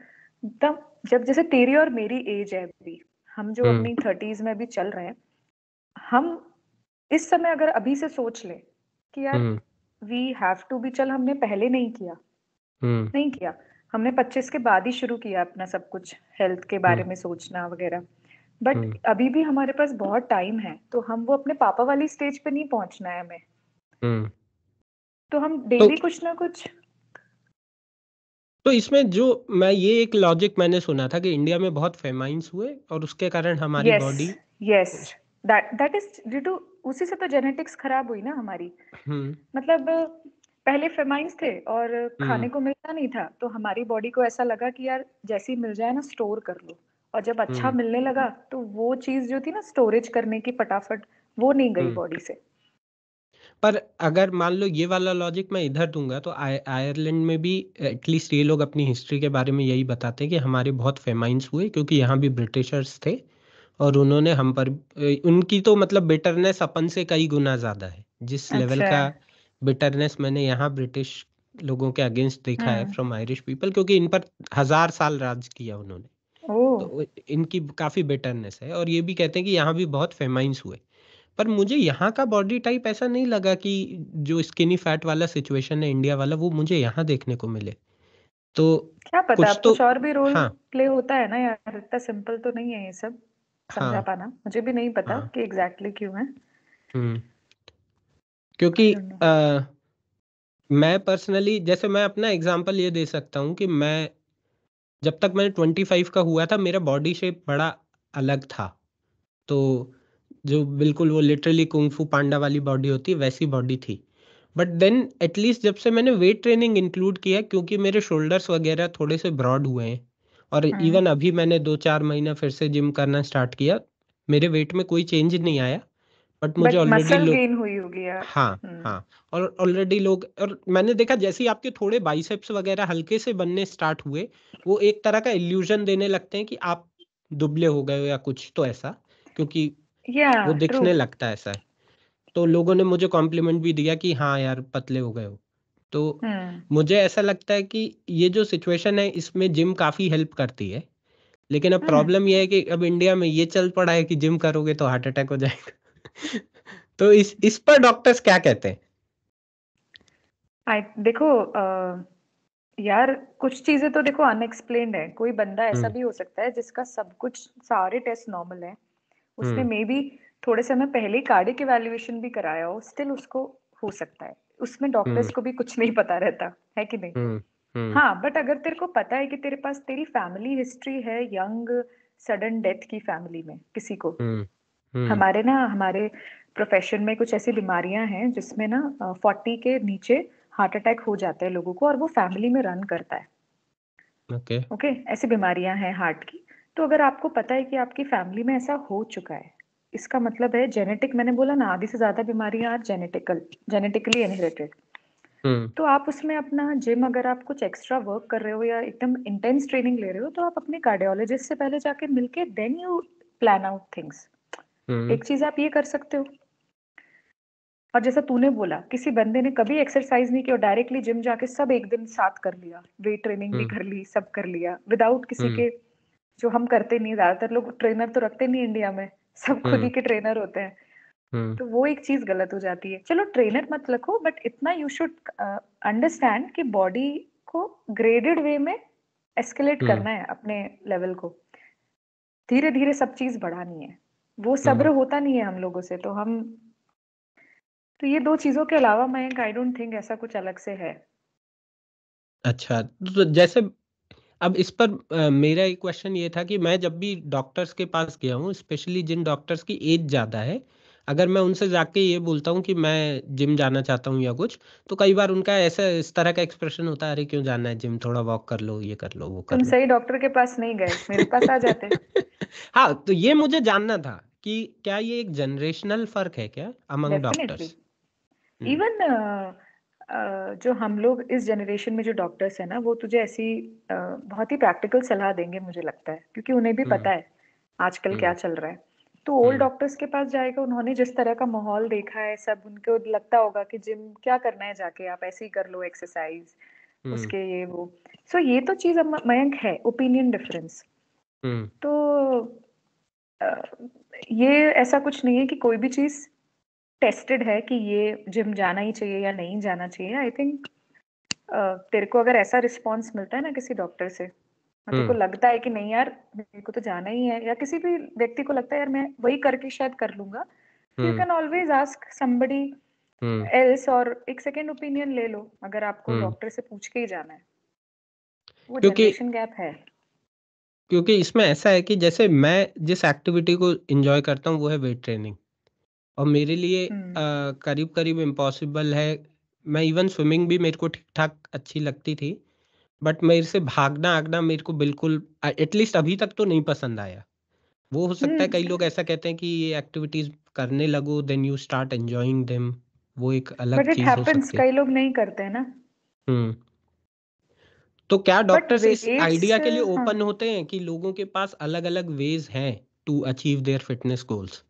A: तब जब जैसे तेरी और मेरी एज है अभी, हम जो
B: हम्म।
A: अपनी थर्टीज में भी चल रहे हैं, हम इस समय अगर अभी से सोच ले कि यार
B: हम्म।
A: वी हैव टू बी, चल हमने पहले नहीं किया,
B: हम्म।
A: नहीं किया, हमने 25 के बाद ही शुरू किया अपना सब कुछ हेल्थ के बारे
B: हम्म।
A: में सोचना वगैरह। बट
B: हम्म।
A: अभी भी हमारे पास बहुत टाइम है, तो हम वो अपने पापा वाली स्टेज पे नहीं पहुंचना है हमें।
B: हम्म।
A: तो हम
B: तो
A: डेली कुछ ना कुछ।
B: तो इसमें जो मैं ये एक लॉजिक मैंने सुना था कि इंडिया में बहुत फेमाइन्स हुए और उसके कारण हमारी
A: yes,
B: body.
A: Yes, that is due to, उसी से तो जेनेटिक्स खराब हुई ना हमारी।
B: हम्म।
A: मतलब पहले फेमाइन्स थे और
B: हम्म।
A: खाने को मिलता नहीं था, तो हमारी बॉडी को ऐसा लगा कि यार जैसे ही मिल जाए ना स्टोर कर लो। और जब अच्छा
B: हम्म।
A: मिलने लगा तो वो चीज जो थी ना स्टोरेज करने की फटाफट, वो नहीं गई
B: हम्म।
A: बॉडी से।
B: पर अगर मान लो ये वाला लॉजिक मैं इधर दूंगा तो आयरलैंड में भी एटलीस्ट ये लोग अपनी हिस्ट्री के बारे में यही बताते हैं कि हमारे बहुत फेमाइन्स हुए क्योंकि यहाँ भी ब्रिटिशर्स थे और उन्होंने हम पर उनकी तो मतलब बिटरनेस अपन से कई गुना ज़्यादा है। जिस लेवल
A: अच्छा।
B: का बिटरनेस मैंने यहाँ ब्रिटिश लोगों के अगेंस्ट देखा है
A: हम्म।
B: फ्रॉम आयरिश पीपल, क्योंकि इन पर 1000 साल राज किया उन्होंने।
A: ओ।
B: तो इनकी काफ़ी बिटरनेस है और ये भी कहते हैं कि यहाँ भी बहुत फेमाइन्स हुए। पर मुझे यहाँ का बॉडी टाइप ऐसा नहीं लगा कि जो स्किनी फैट वाला सिचुएशन है इंडिया वाला वो मुझे यहाँ देखने को मिले। तो
A: क्या पता,
B: कुछ
A: अब
B: तो।
A: कुछ और भी रोल
B: हाँ।
A: प्ले होता है ना यार, इतना सिंपल तो नहीं है ये सब समझा
B: हाँ।
A: पाना। मुझे भी नहीं पता
B: हाँ।
A: कि एग्जैक्टली क्यों है।
B: हम्म। क्योंकि
A: आई डोंट नो।
B: मैं पर्सनली जैसे मैं अपना एग्जांपल ये दे सकता हूँ कि मैं जब तक मैंने 25 का हुआ था मेरा बॉडी शेप बड़ा अलग था। तो जो बिल्कुल वो लिटरली कुंग फू पांडा वाली बॉडी होती है वैसी बॉडी थी। बट देन एटलीस्ट जब से मैंने वेट ट्रेनिंग इंक्लूड किया क्योंकि मेरे शोल्डर्स वगैरह थोड़े से ब्रॉड हुए हैं और
A: हम्म।
B: इवन अभी मैंने 2-4 महीना फिर से जिम करना स्टार्ट किया, मेरे वेट में कोई चेंज नहीं आया। बट मुझे
A: बट
B: ऑलरेडी
A: मसल
B: लोग।
A: गेन हुई होगी यार।
B: हाँ। हाँ। और ऑलरेडी लोग और मैंने देखा जैसे ही आपके थोड़े बाइसेप्स वगैरह हल्के से बनने स्टार्ट हुए वो एक तरह का इल्यूजन देने लगते हैं कि आप दुबले हो गए हो या कुछ तो ऐसा, क्योंकि
A: या
B: वो
A: ट्रू।
B: दिखने लगता है ऐसा। तो लोगों ने मुझे कॉम्प्लीमेंट भी दिया कि हाँ यार पतले हो गए हो। तो
A: हम्म।
B: मुझे ऐसा लगता है कि ये जो सिचुएशन है इसमें जिम काफ़ी हेल्प करती है। लेकिन अब
A: हम्म।
B: प्रॉब्लम ये है कि अब इंडिया में ये चल पड़ा है कि जिम करोगे तो हार्ट अटैक हो जाएगा। तो इस पर डॉक्टर्स क्या कहते हैं।
A: आई देखो, यार कुछ चीजें तो देखो अनएक्सप्लेन्ड है। कोई बंदा ऐसा
B: हम्म।
A: भी हो सकता है जिसका सब कुछ सारे टेस्ट नॉर्मल है, उसने
B: हम्म।
A: मे बी थोड़े समय पहले कार्डियक इवैल्यूएशन भी कराया हो, स्टिल उसको हो सकता है। उसमें
B: हम्म।
A: डॉक्टर्स को भी कुछ नहीं पता रहता है कि नहीं।
B: हम्म। हम्म।
A: हाँ, बट अगर तेरे को पता है कि तेरे पास तेरी फैमिली हिस्ट्री है यंग सडन डेथ की, फैमिली में किसी को,
B: हम्म। हम्म।
A: हमारे प्रोफेशन में कुछ ऐसी बीमारियां हैं जिसमें ना 40 के नीचे हार्ट अटैक हो जाते हैं लोगों को, और वो फैमिली में रन करता है।
B: ओके।
A: ओके, ऐसी बीमारियां हैं हार्ट की। तो अगर आपको पता है कि आपकी फैमिली में ऐसा हो चुका है, इसका मतलब है जेनेटिक, मैंने बोला ना आधी से ज्यादा बीमारियां आर जेनेटिकली इनहेरिटेड।
B: हम्म।
A: तो आप उसमें अपना जिम, अगर आप कुछ एक्स्ट्रा वर्क कर रहे हो या एकदम इंटेंस ट्रेनिंग ले रहे हो, तो आप अपने कार्डियोलॉजिस्ट से पहले जाके मिलके then you plan out things.
B: Hmm.
A: एक चीज आप ये कर सकते हो। और जैसा तूने बोला, किसी बंदे ने कभी एक्सरसाइज नहीं किया और डायरेक्टली जिम जाके सब एक दिन साथ कर लिया, वेट ट्रेनिंग भी
B: हम्म।
A: कर ली, सब कर लिया विदाउट किसी
B: हम्म।
A: के, जो हम करते नहीं, ज्यादातर लोग ट्रेनर तो रखते नहीं इंडिया में, सब खुद ही
B: हम्म।
A: के ट्रेनर होते हैं।
B: हम्म।
A: तो वो एक चीज गलत हो जाती है। चलो ट्रेनर मत रखो, बट इतना यू शुड अंडरस्टैंड कि बॉडी को ग्रेडेड वे में एस्केलेट
B: हम्म।
A: करना है अपने लेवल को। धीरे धीरे सब चीज बढ़ानी है, वो सब्र होता नहीं है हम लोगों से, तो ये दो चीजों के अलावा मैं आई डोंट थिंक ऐसा कुछ अलग से है।
B: अच्छा, तो जैसे अब इस पर मेरा एक क्वेश्चन ये था कि मैं जब भी डॉक्टर्स के पास गया हूँ, स्पेशली जिन डॉक्टर्स की एज ज़्यादा है, अगर मैं उनसे जाके ये बोलता हूँ कि मैं जिम जाना चाहता हूँ या कुछ, तो कई बार उनका ऐसा इस तरह का एक्सप्रेशन होता है, अरे क्यों जाना है जिम, थोड़ा वॉक कर लो, ये कर लो, वो कर
A: तुम
B: लो।
A: सही डॉक्टर के पास नहीं गए, मेरे पास आ जाते।
B: हाँ, तो ये मुझे जानना था कि क्या ये एक जनरेशनल फर्क है क्या अमंग
A: डेफिनेटली।
B: डॉक्टर्स?
A: इवन जो हम लोग इस जनरेशन में जो डॉक्टर्स हैं ना, वो तुझे ऐसी बहुत ही प्रैक्टिकल सलाह देंगे मुझे लगता है, क्योंकि उन्हें भी
B: हम्म।
A: पता है आजकल क्या
B: हम्म।
A: चल रहा है। तो ओल्ड
B: हम्म।
A: डॉक्टर्स के पास जाएगा, उन्होंने जिस तरह का माहौल देखा है, सब उनको लगता होगा कि जिम क्या करना है, जाके आप ऐसे ही कर लो एक्सरसाइज,
B: हम्म।
A: उसके ये वो। सो ये तो चीज मयंक है, ओपिनियन डिफरेंस।
B: हम्म।
A: तो अ, ये ऐसा कुछ नहीं है कि कोई भी चीज टेस्टेड है कि ये जिम जाना ही चाहिए या नहीं जाना चाहिए। आई थिंक तेरे को अगर ऐसा रिस्पॉन्स मिलता है ना किसी डॉक्टर से, और तेरे को
B: हम्म।
A: लगता है कि नहीं यार मेरे को तो जाना ही है, या किसी भी व्यक्ति को लगता है यार मैं वही करके शायद कर लूंगा, you
B: hmm.
A: Can always ask somebody
B: hmm.
A: Else, और एक सेकेंड ओपिनियन ले लो अगर आपको
B: हम्म।
A: डॉक्टर से पूछ के ही जाना है। वो
B: क्योंकि
A: जनरेशन गैप है।
B: क्योंकि इसमें ऐसा है कि जैसे मैं जिस एक्टिविटी को एंजॉय करता हूँ वो है वेट ट्रेनिंग, और मेरे लिए
A: हम्म
B: करीब करीब इम्पॉसिबल है। मैं इवन स्विमिंग भी मेरे को ठीक ठाक अच्छी लगती थी, बट मेरे से भागना आगना मेरे को बिल्कुल एटलीस्ट अभी तक तो नहीं पसंद आया। वो हो सकता है कई लोग ऐसा कहते हैं कि ये एक्टिविटीज करने लगो then you start enjoying them, वो एक अलग
A: बट इट
B: चीज हो
A: हैपेंस,
B: सकती है।
A: कई लोग नहीं करते हैं ना।
B: हम्म। तो क्या
A: बट
B: डॉक्टर्स इस
A: वेट्स,
B: आइडिया के लिए
A: हाँ
B: ओपन होते हैं कि लोगों के पास अलग अलग वेज हैं to achieve their fitness goals?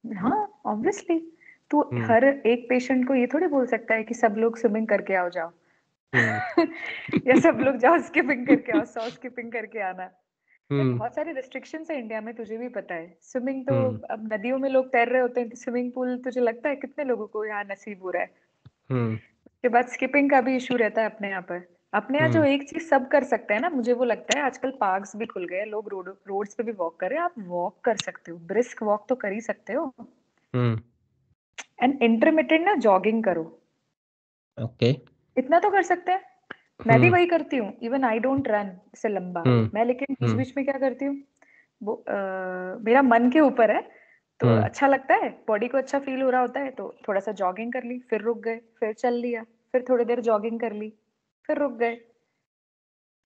A: हाँ ऑब्वियसली। तू
B: हम्म।
A: हर एक पेशेंट को ये थोड़ी बोल सकता है कि सब लोग स्विमिंग करके आओ जाओ।
B: हम्म।
A: या सब लोग जाओ स्किपिंग करके आओ, 100 स्किपिंग करके आना। भाई
B: हम्म।
A: बहुत सारे रिस्ट्रिक्शंस है इंडिया में, तुझे भी पता है। स्विमिंग तो
B: हम्म।
A: अब नदियों में लोग तैर रहे होते हैं, स्विमिंग पूल तुझे लगता है कितने लोगों को यहाँ नसीब हो रहा है।
B: हम्म।
A: उसके बाद स्किपिंग का भी इशू रहता है अपने यहाँ पर। अपने यहाँ जो
B: हम्म।
A: एक चीज सब कर सकते हैं ना, मुझे वो लगता है आजकल पार्क्स भी खुल गए हैं, लोग रोड्स पे भी वॉक कर रहे हैं, आप वॉक कर सकते हो, ब्रिस्क वॉक तो कर ही सकते हो।
B: हम्म।
A: एंड इंटरमिटेंट ना जॉगिंग करो,
B: ओके।
A: इतना तो कर सकते हैं। मैं भी
B: हम्म।
A: वही करती हूँ, इवन आई डोंट रन इससे लंबा।
B: हम्म।
A: मैं लेकिन बीच
B: हम्म।
A: बीच में क्या करती हूँ, वो मेरा मन के ऊपर है। तो
B: हम्म।
A: अच्छा लगता है, बॉडी को अच्छा फील हो रहा होता है, तो थोड़ा सा जॉगिंग कर ली, फिर रुक गए, फिर चल लिया, फिर थोड़ी देर जॉगिंग कर ली, फिर रुक गए।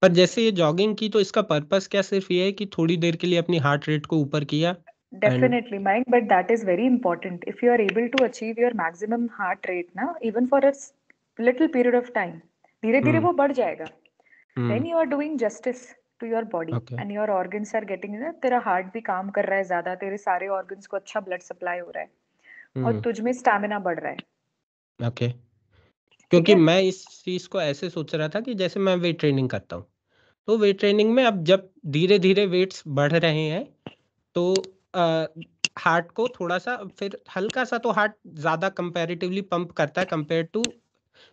B: पर जैसे ये जॉगिंग की, तो इसका पर्पस क्या सिर्फ ये है कि थोड़ी देर के लिए अपनी हार्ट रेट को ऊपर किया? And
A: Definitely, Mike, but that is very important. If you are able to achieve your maximum heart rate now, even for a little period of time, धीरे धीरे
B: हम्म।
A: वो बढ़ जाएगा।
B: हम्म।
A: Then you are doing justice to your body
B: okay.
A: and your organs are getting, तेरा heart भी काम कर रहा है ज्यादा, तेरे सारे organs को अच्छा ब्लड सप्लाई हो रहा है, और
B: हम्म।
A: तुझ में स्टैमिना बढ़ रहा है।
B: ओके।
A: ठीक
B: क्योंकि
A: है।
B: मैं इस चीज को ऐसे सोच रहा था कि जैसे मैं वेट ट्रेनिंग करता हूँ, तो वेट ट्रेनिंग में अब जब धीरे धीरे वेट्स बढ़ रहे हैं, तो हार्ट को थोड़ा सा फिर हल्का सा तो हार्ट ज्यादा कंपैरेटिवली पंप करता है कंपेयर टू,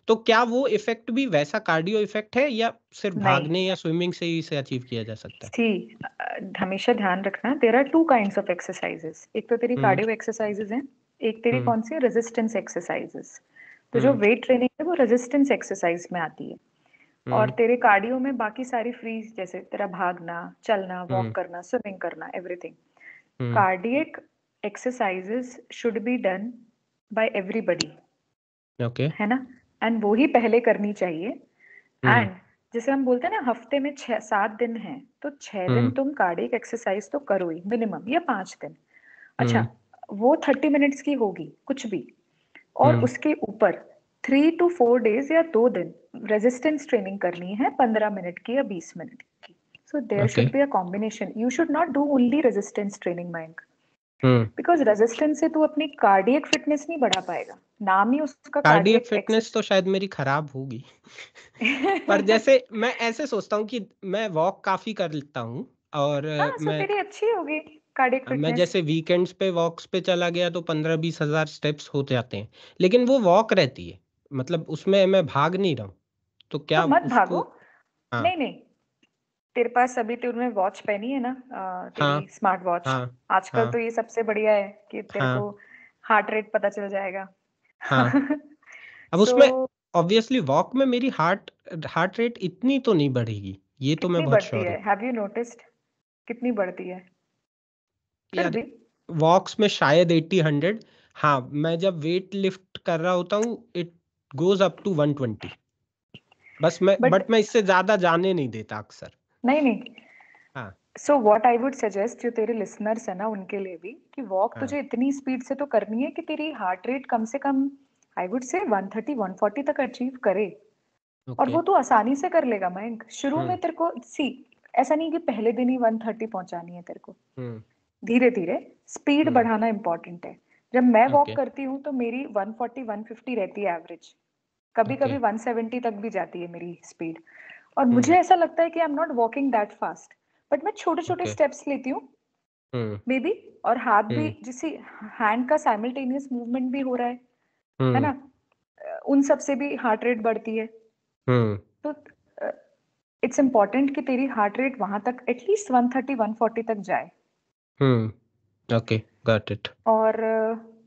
B: तो क्या वो इफेक्ट भी वैसा कार्डियो इफेक्ट है, या सिर्फ
A: नहीं,
B: भागने या स्विमिंग से ही इसे अचीव किया जा सकता है?
A: सी, हमेशा ध्यान रखना, there are two kinds of exercises. एक तो तेरी
B: हम्म।
A: कार्डियो एक्सरसाइजेस हैं, एक तेरी
B: हम्म।
A: कौन सी रेजिस्टेंस एक्सरसाइजेस। तो जो
B: हम्म।
A: वेट ट्रेनिंग है वो रेजिस्टेंस एक्सरसाइज में आती है। और
B: हम्म।
A: तेरे कार्डियो में बाकी सारी फ्री, जैसे तेरा भागना, चलना, वॉक
B: हम्म।
A: करना, स्विमिंग करना, everything.
B: Hmm.
A: Cardiac exercises should be done by everybody,
B: okay.
A: है ना। एंड वो ही पहले करनी चाहिए।
B: हम्म।
A: एंड जैसे हम बोलते हैं ना, हफ्ते में 6-7 दिन है, तो 6 दिन
B: हम्म।
A: तुम कार्डियक एक्सरसाइज तो करो ही मिनिमम, या 5 दिन। अच्छा,
B: हम्म।
A: वो 30 मिनट्स की होगी कुछ भी। और
B: हम्म।
A: उसके ऊपर 3 to 4 डेज या 2 दिन रेजिस्टेंस ट्रेनिंग करनी है, 15 मिनट की या 20 मिनट की। So there
B: okay.
A: Should be a combination, you should not do only resistance training mind,
B: hmm.
A: Because resistance से तू अपनी कार्डियक फिटनेस नहीं बढ़ा पाएगा, नाम ही उसका
B: कार्डियक
A: कार्डियक
B: फिटनेस
A: एक्सरसाइज।
B: तो शायद मेरी खराब होगी। पर जैसे मैं ऐसे सोचता हूँ कि मैं वॉक काफी कर लेता हूँ, और
A: हाँ, सो तेरी अच्छी होगी कार्डियक
B: मैं
A: फिटनेस।
B: जैसे वीकेंड्स पे वॉक्स पे चला गया तो 15-20 हज़ार स्टेप्स हो जाते हैं, लेकिन वो वॉक रहती है, मतलब उसमें मैं भाग नहीं रहा हूँ, तो
A: तो
B: क्या
A: मत भागो।
B: उसको? हाँ।
A: नहीं नहीं, तेरे पास अभी तूने वॉच पहनी है ना,
B: हाँ
A: तेरी स्मार्ट वॉच।
B: हाँ
A: आजकल तो
B: हाँ
A: ये सबसे बढ़िया है कि तेरे
B: हाँ
A: को हार्ट रेट पता चल जाएगा।
B: हाँ। अब
A: सो
B: उसमें ऑब्वियसली वॉक में मेरी हार्ट हार्ट रेट इतनी तो नहीं बढ़ेगी, ये तो मैं
A: कितनी
B: बहुत
A: बढ़ती
B: श्योर
A: है,
B: हूँ।
A: Have you noticed? कितनी बढ़ती है फिर
B: यार
A: भी?
B: वॉक्स में शायद 80-100। हाँ, मैं जब वेट लिफ्ट कर रहा होता हूँ it goes up to 120।
A: But
B: but मैं इससे ज्यादा जाने नहीं देता अक्सर।
A: नहीं नहीं,
B: हाँ
A: so what I would suggest, जो तेरे लिसनर्स है ना उनके लिए भी, कि वॉक
B: हाँ
A: तुझे इतनी स्पीड से तो करनी है कि तेरी हार्ट रेट कम से कम आई वुड से 130 140 तक अचीव करे। और
B: ओके।
A: वो तू आसानी से कर लेगा मयंक। शुरू में
B: हम्म
A: तेरे को सी, ऐसा नहीं कि पहले दिन ही 130 पहुंचानी है तेरे को।
B: हम्म
A: धीरे धीरे स्पीड
B: हम्म
A: बढ़ाना इंपॉर्टेंट है। जब मैं वॉक
B: ओके
A: करती हूँ तो मेरी 140 150 रहती है एवरेज। कभी
B: ओके।
A: कभी 170 तक भी जाती है मेरी स्पीड। और मुझे
B: हम्म
A: ऐसा लगता है कि I am not walking that fast, but मैं छोटे छोटे
B: ओके।
A: स्टेप्स लेती हूँ
B: हम्म
A: मे बी। और हाथ भी,
B: हम्म
A: जिससे हैंड का साइमल्टेनियस मूवमेंट भी हो रहा है
B: हम्म
A: ना, उन सब से भी हार्ट रेट बढ़ती है।
B: हम्म
A: तो इट्स इम्पॉर्टेंट कि तेरी हार्ट रेट वहां तक एटलीस्ट 130 140 तक जाए।
B: Okay, got it.
A: और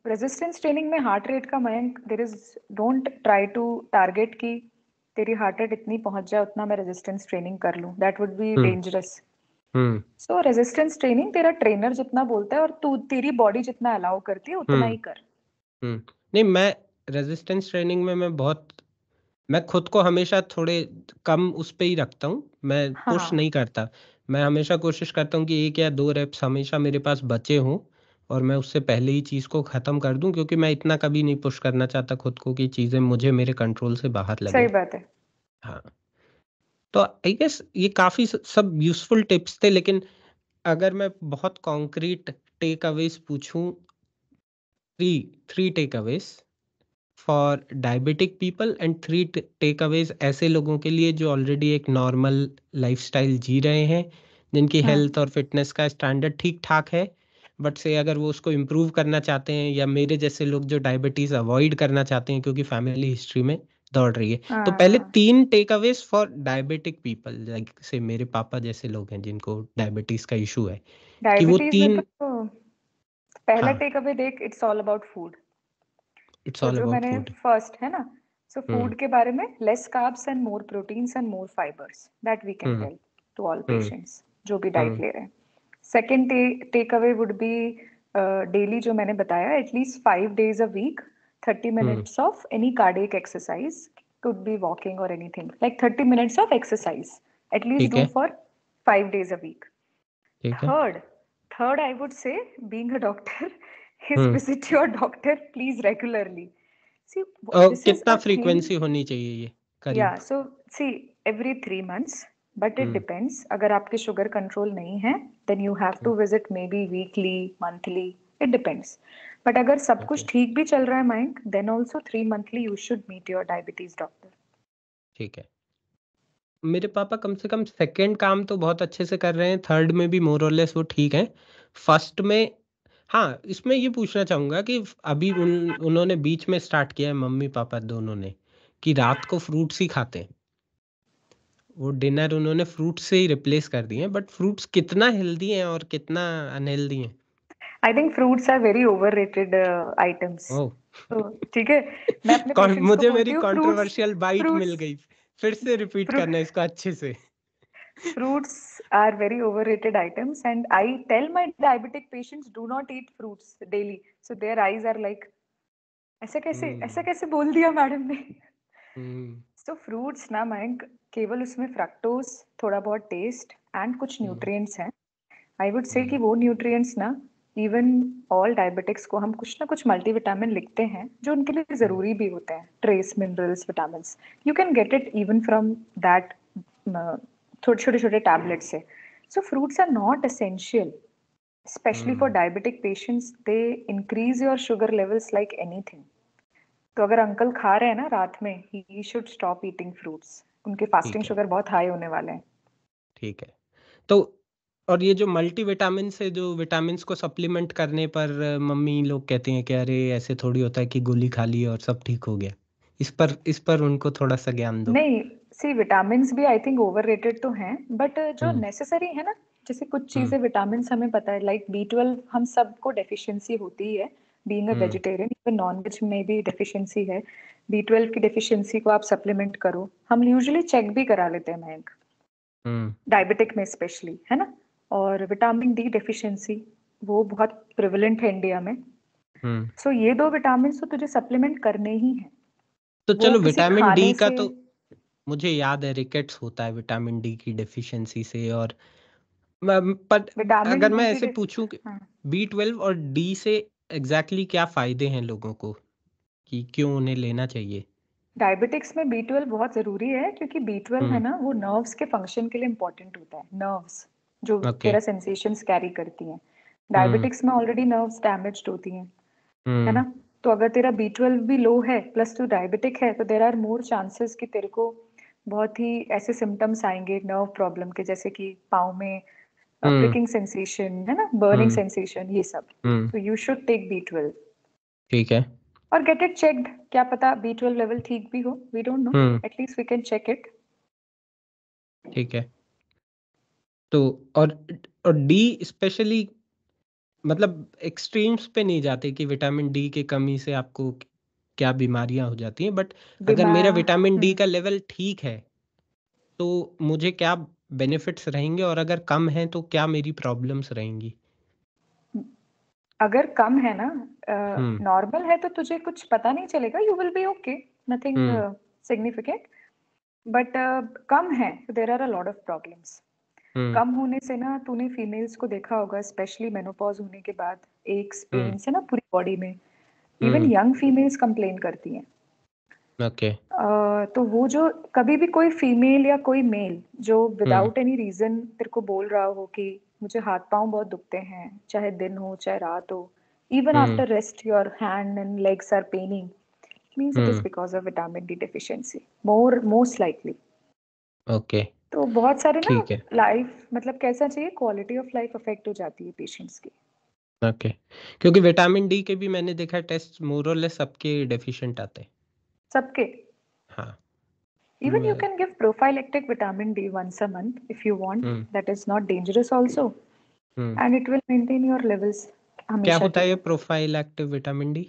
A: रेजिस्टेंस ट्रेनिंग में हार्ट रेट का Mayank, there is, don't try to target कि तेरी हार्ट रेट इतनी पहुंच जाए उतना मैं रेजिस्टेंस ट्रेनिंग कर लूं, that would be
B: hmm
A: dangerous.
B: Hmm
A: so resistance training तेरा ट्रेनर जितना बोलता है और तू, तेरी बॉडी जितना अलाउ करती है उतना
B: हम्म
A: ही कर।
B: नहीं, मैं रेजिस्टेंस ट्रेनिंग में मैं खुद को हमेशा थोड़े कम उस पे ही रखता हूँ, मैं पुश
A: हाँ
B: नहीं करता। मैं हमेशा कोशिश करता हूँ कि 1 या 2 रेप्स हमेशा मेरे पास बचे हों, और मैं उससे पहले ही चीज़ को ख़त्म कर दूं, क्योंकि मैं इतना कभी नहीं पुश करना चाहता खुद को कि चीज़ें मुझे मेरे कंट्रोल से बाहर लगें।
A: सही बात है।
B: हाँ, तो आई गेस ये काफ़ी सब यूज़फुल टिप्स थे, लेकिन अगर मैं बहुत कॉन्क्रीट टेक अवेज पूछूं, three three takeaways for diabetic people and three takeaways ऐसे लोगों के लिए जो ऑलरेडी एक नॉर्मल लाइफस्टाइल जी रहे हैं, जिनकी हेल्थ
A: हम्म
B: और फिटनेस का स्टैंडर्ड ठीक ठाक है, बट से अगर वो उसको इम्प्रूव करना चाहते हैं, या मेरे जैसे लोग जो डायबिटीज अवॉइड करना चाहते हैं क्योंकि फैमिली हिस्ट्री में दौड़ रही है। तो पहले
A: हाँ,
B: 3 takeaways for diabetic people, like से मेरे पापा जैसे लोग हैं जिनको डायबिटीज का इशू है, कि वो
A: डायबिटीज में तो
B: तीन।
A: पहला
B: हाँ,
A: टेक अवे देख, it's all about food.
B: It's
A: तो
B: ऑल
A: जो
B: अबाउट
A: मैंने
B: फूड।
A: फर्स्ट है ना, सो
B: हम्म
A: फूड के बारे में, less carbs and more proteins and more fibres, that we can
B: hmm
A: tell to all
B: hmm
A: patients जो भी डाइट
B: हम्म
A: ले रहे हैं। Second takeaway would be, daily जो मैंने बताया, at least 5 days a week 30
B: hmm
A: minutes of any cardiac exercise, could be walking or anything, like 30 minutes of exercise at least
B: ठीक
A: do
B: है
A: for 5 days a week.
B: ठीक है।
A: Third, third, I would say, being a doctor, is
B: hmm
A: visit your doctor please regularly. See, this is
B: कितना
A: a thing.
B: Frequency होनी चाहिए ये
A: Yeah,
B: करीब?
A: so see, every 3 months, but it
B: hmm
A: depends. अगर आपके sugar control नहीं है, then you have
B: hmm,
A: to visit maybe weekly, monthly. It depends. But अगर सब
B: ओके
A: कुछ ठीक भी चल रहा है mind, then also 3 monthly you should meet your diabetes doctor.
B: ठीक है। मेरे पापा कम से कम सेकंड काम तो बहुत अच्छे से कर रहे हैं, थर्ड में भी मोर और लेस वो ठीक है। फर्स्ट में, हाँ, इसमें ये पूछना चाहूँगा कि अभी उन्होंने बीच में स्टार्ट किया है, मम्मी पापा दोनों ने, कि रात को फ्रूट्स ही खाते हैं। वो डिनर उन्होंने फ्रूट्स से ही रिप्लेस कर दिए हैं, बट फ्रूट्स कितना हेल्दी हैं और कितना अनहेल्दी हैं?
A: I think fruits are very overrated items.
B: ओह
A: तो ठीक है, मैं अपने पेशेंट्स को
B: मुझे
A: बोलती
B: मेरी
A: हूँ फ्रूट्स,
B: कंट्रोवर्शियल बाइट मिल
A: फ्रूट्स,
B: गई। फिर से रिपीट करना इसको अच्छे से।
A: fruits are very overrated items, and I tell my diabetic patients do not eat fruits daily. So their eyes are like, ऐसा
B: हम्म
A: कैसे बोल दिया मैडम ने?
B: हम्म
A: तो फ्रूट्स ना मैंग, केवल उसमें फ्रक्टोज, थोड़ा बहुत टेस्ट एंड कुछ
B: हम्म
A: न्यूट्रिएंट्स हैं। आई वुड से कि
B: हम्म
A: वो न्यूट्रिएंट्स ना, इवन ऑल डायबिटिक्स को हम कुछ ना कुछ मल्टीविटामिन लिखते हैं जो उनके लिए
B: हम्म
A: ज़रूरी भी होते हैं, trace minerals, vitamins. You can get it even from that, थोड़े छोटे छोटे टैबलेट से। So fruits are not essential, especially for
B: hmm,
A: diabetic patients. They increase your sugar levels like anything. तो अगर अंकल खा रहे हैं ना रात में, he should stop eating fruits. उनके फास्टिंग
B: ठीक है
A: शुगर बहुत हाई होने वाले हैं।
B: ठीक है। तो और ये जो मल्टीविटामिन से जो विटामिन्स को सप्लीमेंट करने पर मम्मी लोग कहते हैं कि अरे ऐसे थोड़ी होता है कि गोली खा ली और सब ठीक हो गया। इस पर उनको थोड़ा सा ज्ञान दो।
A: नहीं, सी विटामिन्स भी आई थिंक ओवररेटेड तो हैं, बट जो
B: हम्म
A: नेसेसरी है ना, जैसे कुछ
B: हम्म
A: चीजें विटामिन्स हमें पता है, लाइक B12 हम सबको डेफिशिएंसी होती है, being a
B: hmm
A: vegetarian, even non veg में भी डेफिशिएंसी है। B12 की डेफिशिएंसी को आप सप्लीमेंट करो, हम यूजुअली चेक भी करा लेते हैं मयंक,
B: हम्म
A: डायबिटिक में स्पेशली, है ना। और विटामिन डी डेफिशिएंसी वो बहुत प्रिवलेंट है इंडिया में।
B: हम्म।
A: सो ये दो विटामिन तो तुझे सप्लीमेंट करने ही हैं।
B: तो
A: वो
B: चलो,
A: किसी
B: विटामिन डी
A: खाने
B: का
A: से।
B: तो मुझे याद है, रिकेट्स होता है विटामिन डी की डेफिशिएंसी से। और पर
A: विटामिन
B: अगर
A: डी
B: मैं
A: की
B: ऐसे पूछूं कि
A: हाँ,
B: B12 और डी से एग्जैक्टली क्या फायदे हैं लोगों को, कि क्यों उन्हें लेना चाहिए?
A: डायबिटिक्स में B12 बहुत जरूरी है, क्योंकि B12 है
B: हम्म
A: ना, वो नर्व्स के फंक्शन के लिए इम्पोर्टेंट होता है। नर्व्स जो
B: ओके।
A: तेरा सेंसेशंस कैरी करती हैं,
B: हम्म
A: डायबिटिक्स में ऑलरेडी नर्व्स डैमेज्ड होती हैं, है
B: हम्म
A: ना। तो अगर तेरा B12 भी लो है प्लस तू डायबिटिक है, तो देर आर मोर चांसेस कि तेरे को बहुत ही ऐसे सिम्टम्स आएंगे नर्व प्रॉब्लम के, जैसे कि पाँव में
B: हम्म
A: प्रिकिंग सेंसेशन, है ना, बर्निंग
B: हम्म
A: सेंसेशन, ये सब।
B: हम्म।
A: तो यू शुड टेक B12
B: ठीक है।
A: और गेट इट चेक्ड। क्या पता B12 लेवल ठीक भी हो, we don't know,
B: hmm.
A: At least we can check it.
B: ठीक है। तो और और डी स्पेशली, मतलब एक्सट्रीम्स पे नहीं जाते कि विटामिन डी की कमी से आपको क्या बीमारियां हो जाती हैं, बट अगर मेरा
A: बीमार
B: विटामिन डी का लेवल ठीक है तो मुझे क्या बेनिफिट्स रहेंगे, और अगर कम है तो क्या मेरी प्रॉब्लम्स रहेंगी?
A: अगर कम है ना,
B: हम्म
A: नॉर्मल है, तो तुझे कुछ पता नहीं चलेगा, you will be okay, nothing
B: hmm
A: significant. But कम है तो there are a lot of problems.
B: Hmm
A: कम होने से ना, तूने फीमेल्स को देखा होगा, स्पेशली मेनोपॉज होने के बाद एक
B: हम्म
A: पेन्स है ना पूरी बॉडी में। इवन
B: हम्म।
A: यंग फीमेल्स कंप्लेन करती हैं।
B: ओके।
A: तो वो जो कभी भी कोई फीमेल या कोई मेल जो
B: हम्म
A: विदाउट एनी रीजन तेरे को बोल रहा हो कि मुझे हाथ पांव बहुत दुखते हैं, चाहे दिन हो चाहे रात हो, even
B: hmm
A: after rest your hand and legs are paining, means it is
B: hmm.
A: Because of vitamin D deficiency, more most likely.
B: Okay.
A: तो बहुत सारे ना,
B: ठीक है।
A: लाइफ मतलब कैसा चाहिए, क्वालिटी ऑफ लाइफ अफेक्ट हो जाती है पेशेंट्स की।
B: ओके। क्योंकि विटामिन डी के भी मैंने देखा टेस्ट मोर और लेस सबके डेफिशिएंट आते हैं।
A: सबके।
B: हाँ।
A: Even you
B: मैं-
A: can give prophylactic vitamin D once a month if you want.
B: Hmm
A: That is not dangerous also,
B: hmm.
A: and it will maintain your levels
B: क्या
A: हमेशा
B: होता
A: के
B: है ये
A: लिए।
B: Profile active vitamin D?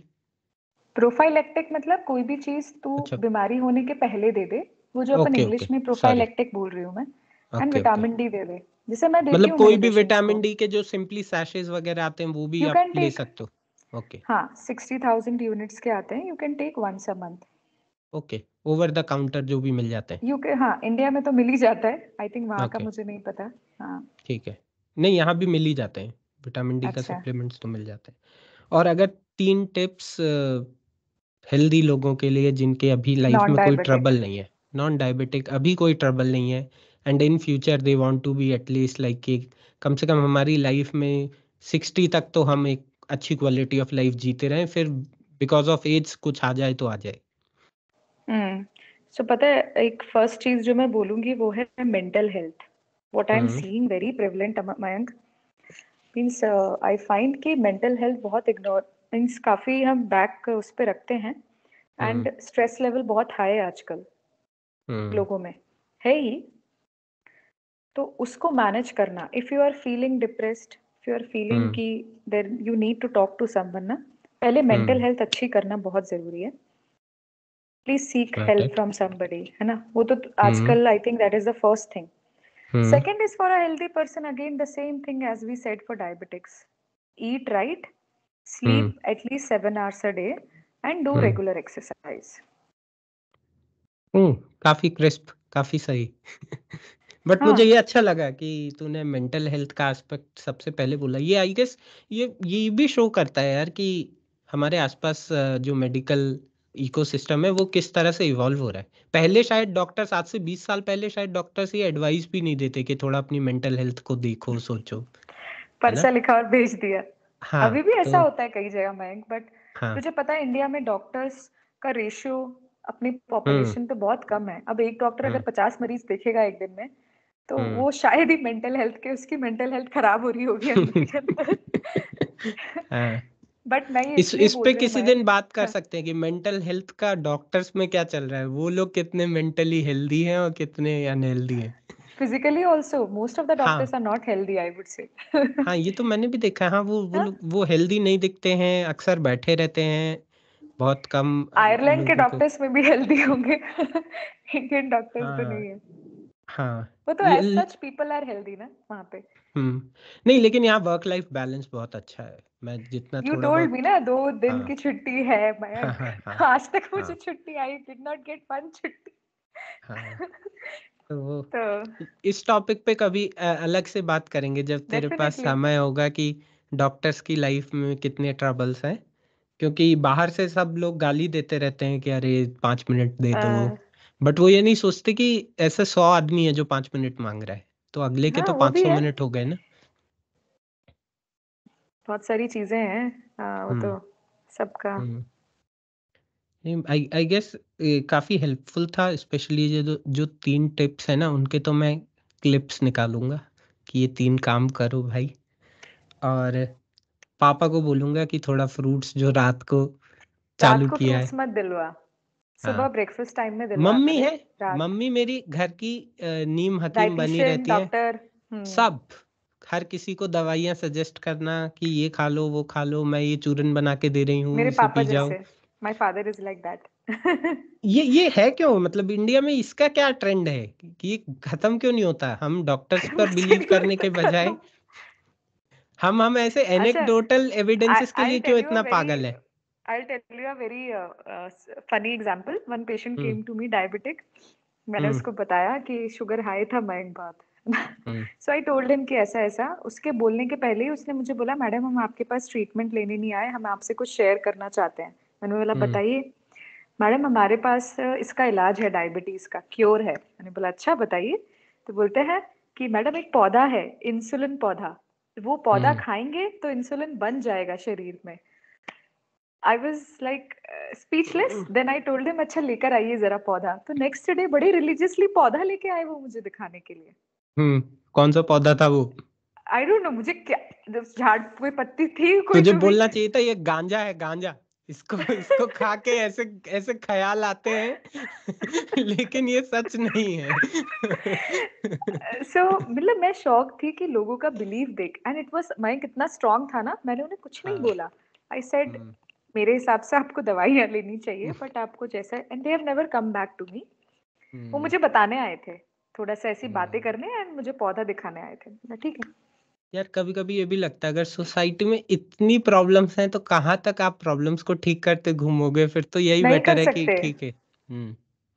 A: Prophylactic मतलब कोई भी चीज तू
B: अच्छा।
A: बीमारी होने के पहले दे दे, वो जो अपन
B: ओके ओके।
A: इंग्लिश में
B: सॉरी।
A: प्रोफाइलेक्टिक बोल रही हूँ मैं। And
B: okay okay.
A: Vitamin D दे दे, जैसे मैं देती
B: मतलब
A: हूँ
B: कोई
A: मेरे
B: भी
A: पेशेंट्स
B: विटामिन
A: को।
B: डी के जो सिंपली सैशेज वगैरह आते हैं वो भी
A: यू
B: आप
A: कैन
B: ले
A: टेक,
B: सकते हो? ओके।
A: हाँ, 60,000 यूनिट्स के आते हैं, you can take once a month.
B: Okay. Over the counter जो भी मिल जाते हैं?
A: यू के हाँ, इंडिया में तो मिल ही जाता है, आई थिंक वहाँ का
B: ओके।
A: मुझे नहीं पता। हाँ।
B: ठीक है। नहीं, यहाँ भी मिल ही जाते हैं, विटामिन डी का
A: अच्छा।
B: सप्लीमेंट्स तो मिल जाते हैं। और अगर तीन टिप्स हेल्दी लोगों के लिए जिनके अभी लाइफ
A: नॉन
B: में कोई
A: डायबिटिक।
B: ट्रबल नहीं है, नॉन डायबिटिक अभी कोई ट्रबल नहीं है, and in future they want to be at least like कि कम से कम हमारी लाइफ में 60 तक तो हम एक अच्छी क्वालिटी ऑफ लाइफ जीते रहें, फिर बिकॉज ऑफ एज कुछ आ जाए तो आ जाए।
A: हम्म। सो पता है, एक फर्स्ट चीज जो मैं बोलूंगी वो है mental health. What I am
B: hmm
A: seeing very prevalent Mayank, means I find कि मेंटल हेल्थ बहुत इग्नोर, मीन्स काफी हम बैक उस पे रखते हैं।
B: हम्म
A: एंड स्ट्रेस लेवल बहुत हाई है आजकल
B: हम्म
A: लोगों में, है ही। तो उसको मैनेज करना, if you are feeling depressed, if you are feeling
B: hmm
A: कि there you need to talk to someone ना, पहले मेंटल
B: हम्म।
A: हेल्थ अच्छी करना बहुत जरूरी है। Please seek
B: got
A: help
B: it.
A: From somebody, है ना, वो तो
B: हम्म
A: आजकल I think that is the first thing.
B: Hmm
A: Second is for a healthy person, again the same thing as we said for diabetics. Eat right,
B: hmm
A: sleep at least 7 hours a day, and do
B: hmm
A: regular exercise.
B: हम्म। काफी crisp, काफी सही। But मुझे
A: हाँ,
B: ये अच्छा लगा कि तूने मेंटल हेल्थ का एस्पेक्ट सबसे पहले बोला। ये आई गेस ये भी शो करता है यार कि हमारे आसपास जो मेडिकल इकोसिस्टम है वो किस तरह से इवॉल्व हो रहा है। पहले शायद डॉक्टर्स, आज से 20 साल पहले शायद डॉक्टर्स ये एडवाइस भी नहीं देते कि थोड़ा अपनी मेंटल हेल्थ को देखो, सोचो, है ना?
A: पर्चा लिखा और भेज दिया।
B: हाँ।
A: अभी भी ऐसा
B: तो
A: होता है कई जगह मयंक, बट
B: हाँ।
A: तुझे पता है इंडिया में डॉक्टर्स का रेशियो अपनी
B: हम्म
A: पॉपुलेशन पे बहुत कम है। अब एक डॉक्टर अगर
B: हम्म
A: 50 मरीज देखेगा एक दिन में, तो
B: हम्म।
A: वो शायद ही मेंटल हेल्थ के, उसकी मेंटल हेल्थ खराब हो रही होगी अंदर के अंदर।
B: हाँ।
A: बट मैं ये
B: इस
A: इसलिए
B: इस
A: बोल
B: पे
A: रही हूँ
B: किसी दिन
A: मयंक।
B: बात कर सकते हैं कि मेंटल हेल्थ का डॉक्टर्स में क्या चल रहा है, वो लोग कितने मेंटली हेल्दी हैं और कितने अनहेल्दी हैं।
A: Physically also most of the
B: हाँ
A: doctors are not healthy, I would say.
B: हाँ, ये तो मैंने भी देखा है। हाँ, वो लोग वो हेल्दी नहीं दिखते हैं, अक्सर बैठे रहते हैं, बहुत कम
A: आयरलैंड के
B: लोगों को।
A: डॉक्टर्स में भी हेल्दी होंगे। इंडियन डॉक्टर्स तो
B: हाँ
A: नहीं है।
B: हाँ।
A: वो तो as such people are healthy ना वहाँ पे।
B: नहीं, लेकिन यहाँ वर्क लाइफ बैलेंस बहुत अच्छा है, मैं जितना
A: यू
B: थोड़ा
A: टोल्ड मी
B: बहुत।
A: ना 2 दिन
B: हाँ
A: की छुट्टी है
B: हाँ
A: मयंक।
B: हाँ हाँ
A: आज तक मुझे
B: हाँ
A: छुट्टी आई, डिड नॉट गेट वन छुट्टी।
B: हाँ। तो वो
A: तो
B: इस टॉपिक पे कभी अलग से बात करेंगे जब तेरे पास
A: डेफिनेटली।
B: समय होगा कि डॉक्टर्स की लाइफ में कितने ट्रबल्स हैं। क्योंकि बाहर से सब लोग गाली देते रहते हैं कि अरे 5 मिनट दे दो, बट वो ये नहीं सोचते कि ऐसे 100 आदमी है जो 5 मिनट मांग रहा है, तो अगले के
A: हाँ
B: तो
A: वो
B: पाँच
A: भी
B: सौ
A: है,
B: मिनट हो गए ना।
A: बहुत सारी चीजें हैं। वो
B: हम्म
A: तो सबका।
B: हम्म। आई आई गेस काफ़ी हेल्पफुल था, स्पेशली जो जो 3 टिप्स है ना, उनके तो मैं क्लिप्स निकालूंगा कि ये 3 काम करो भाई। और पापा को बोलूंगा कि थोड़ा फ्रूट्स जो रात को
A: रात
B: चालू
A: को
B: किया
A: फ्रूट्स
B: है।
A: मत दिलवा, सुबह
B: हाँ,
A: ब्रेकफास्ट टाइम में दिलवा
B: मम्मी
A: करे।
B: है।
A: रात
B: मम्मी मेरी घर की नीम हकीम बनी
A: डाइटिशियन
B: रहती है।
A: डॉक्टर।
B: सब, हर किसी को दवाइयाँ सजेस्ट करना कि ये खा लो वो खा लो, मैं ये चूरन बना के दे रही हूँ,
A: मेरे
B: इसे
A: पापा
B: पी जाओ।
A: जैसे, my father is like that.
B: ये है क्यों, मतलब इंडिया में इसका क्या ट्रेंड है कि ये खत्म क्यों नहीं होता? हम डॉक्टर्स पर
A: मुझे
B: बिलीव
A: नहीं
B: करने
A: लगता
B: के बजाय
A: खत्म।
B: हम ऐसे
A: अच्छा,
B: एनेक्डोटल एविडेंसेस के
A: I'll
B: लिए
A: tell
B: क्यों
A: you a
B: इतना
A: very
B: पागल है?
A: I'll tell you a very funny example. One patient
B: hmm
A: came to me diabetic. मैंने
B: हम्म
A: उसको बताया कि शुगर हाई था मयंक बहुत।
B: हम्म
A: सो आई टोल्ड हिम कि ऐसा ऐसा। उसके बोलने के पहले ही उसने मुझे बोला, मैडम हम आपके पास ट्रीटमेंट लेने नहीं आए, हम आपसे कुछ शेयर करना चाहते हैं। मैंने बोला
B: हम्म
A: बताइए। मैडम हमारे पास इसका इलाज है, डायबिटीज का क्योर है। मैंने बोला अच्छा बताइए। तो बोलते हैं कि मैडम एक पौधा है, इंसुलिन पौधा, वो पौधा
B: हम्म
A: खाएंगे तो इंसुलिन बन जाएगा शरीर में। I was like speechless. Then I told him अच्छा लेकर आइए जरा पौधा। तो नेक्स्ट डे बड़े रिलीजियसली पौधा लेके आए वो मुझे दिखाने के लिए।
B: हम्म। कौन सा पौधा था वो?
A: आई डोंट नो मुझे क्या, झाड़ कोई पत्ती थी कोई
B: तुझे
A: जो भी।
B: बोलना चाहिए था ये गांजा है, गांजा। इसको इसको खा के ऐसे ऐसे ख्याल आते हैं। लेकिन ये सच नहीं है।
A: सो मतलब मैं शॉक थी कि लोगों का बिलीव देख। एंड इट वाज, मैं कितना स्ट्रांग था ना, मैंने उन्हें कुछ नहीं
B: हाँ।
A: बोला। आई सेड
B: हम्म
A: मेरे हिसाब से आपको दवाइयाँ लेनी चाहिए, बट आपको जैसा, and they have never come back to me. वो
B: हम्म
A: मुझे बताने आए थे, थोड़ा सा ऐसी बातें
B: हम्म।
A: करने, एंड मुझे पौधा दिखाने आए थे। मैं ठीक है।
B: यार कभी कभी ये भी लगता है, अगर सोसाइटी में इतनी प्रॉब्लम्स हैं तो कहाँ तक आप प्रॉब्लम्स को ठीक करते घूमोगे? फिर तो यही
A: नहीं कर
B: बेटर है कि
A: सकते।
B: ठीक है।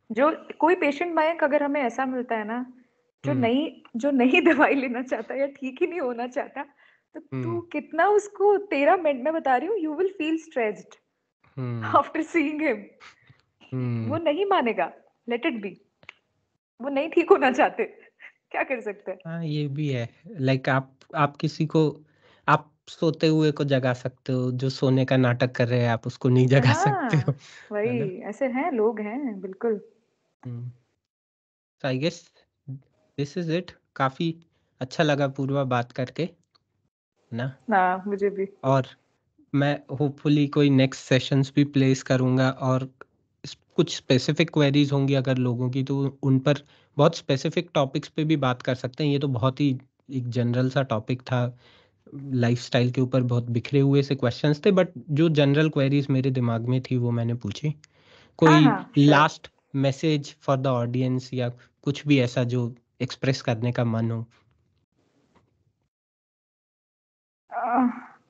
A: जो कोई पेशेंट मयंक अगर हमें ऐसा मिलता है ना, जो
B: हम्म
A: नहीं जो नहीं दवाई लेना चाहता या ठीक ही नहीं होना चाहता, तो तू
B: हम्म
A: कितना उसको, 13 मिनट में बता रही हूँ, you will feel stressed
B: hmm
A: after seeing him. वो
B: हम्म।
A: नहीं मानेगा, लेट इट बी। वो नहीं ठीक होना चाहते, क्या कर सकते हैं।
B: हाँ, ये भी है। लाइक आप किसी को, आप सोते हुए को जगा सकते हो, जो सोने का नाटक कर रहे हैं आप उसको नहीं जगा सकते हो।
A: हाँ
B: है ना?
A: वही, ऐसे हैं लोग हैं बिल्कुल।
B: हम्म। तो I guess this is it. काफी अच्छा लगा पूर्वा बात करके, है ना?
A: ना मुझे भी।
B: और मैं होपफुली कोई नेक्स्ट सेशंस भी प्लेस करूंगा, और कुछ स्पेसिफिक क्वेरीज होंगी अगर लोगों की, तो उन पर बहुत स्पेसिफिक टॉपिक्स पे भी बात कर सकते हैं। ये तो बहुत ही एक जनरल सा टॉपिक था, लाइफस्टाइल के ऊपर बहुत बिखरे हुए से क्वेश्चंस थे, बट जो जनरल क्वेरीज मेरे दिमाग में थी वो मैंने पूछी।
A: हाँ
B: कोई
A: हाँ sure.
B: Last message for the audience या कुछ भी ऐसा जो एक्सप्रेस करने का मन हो?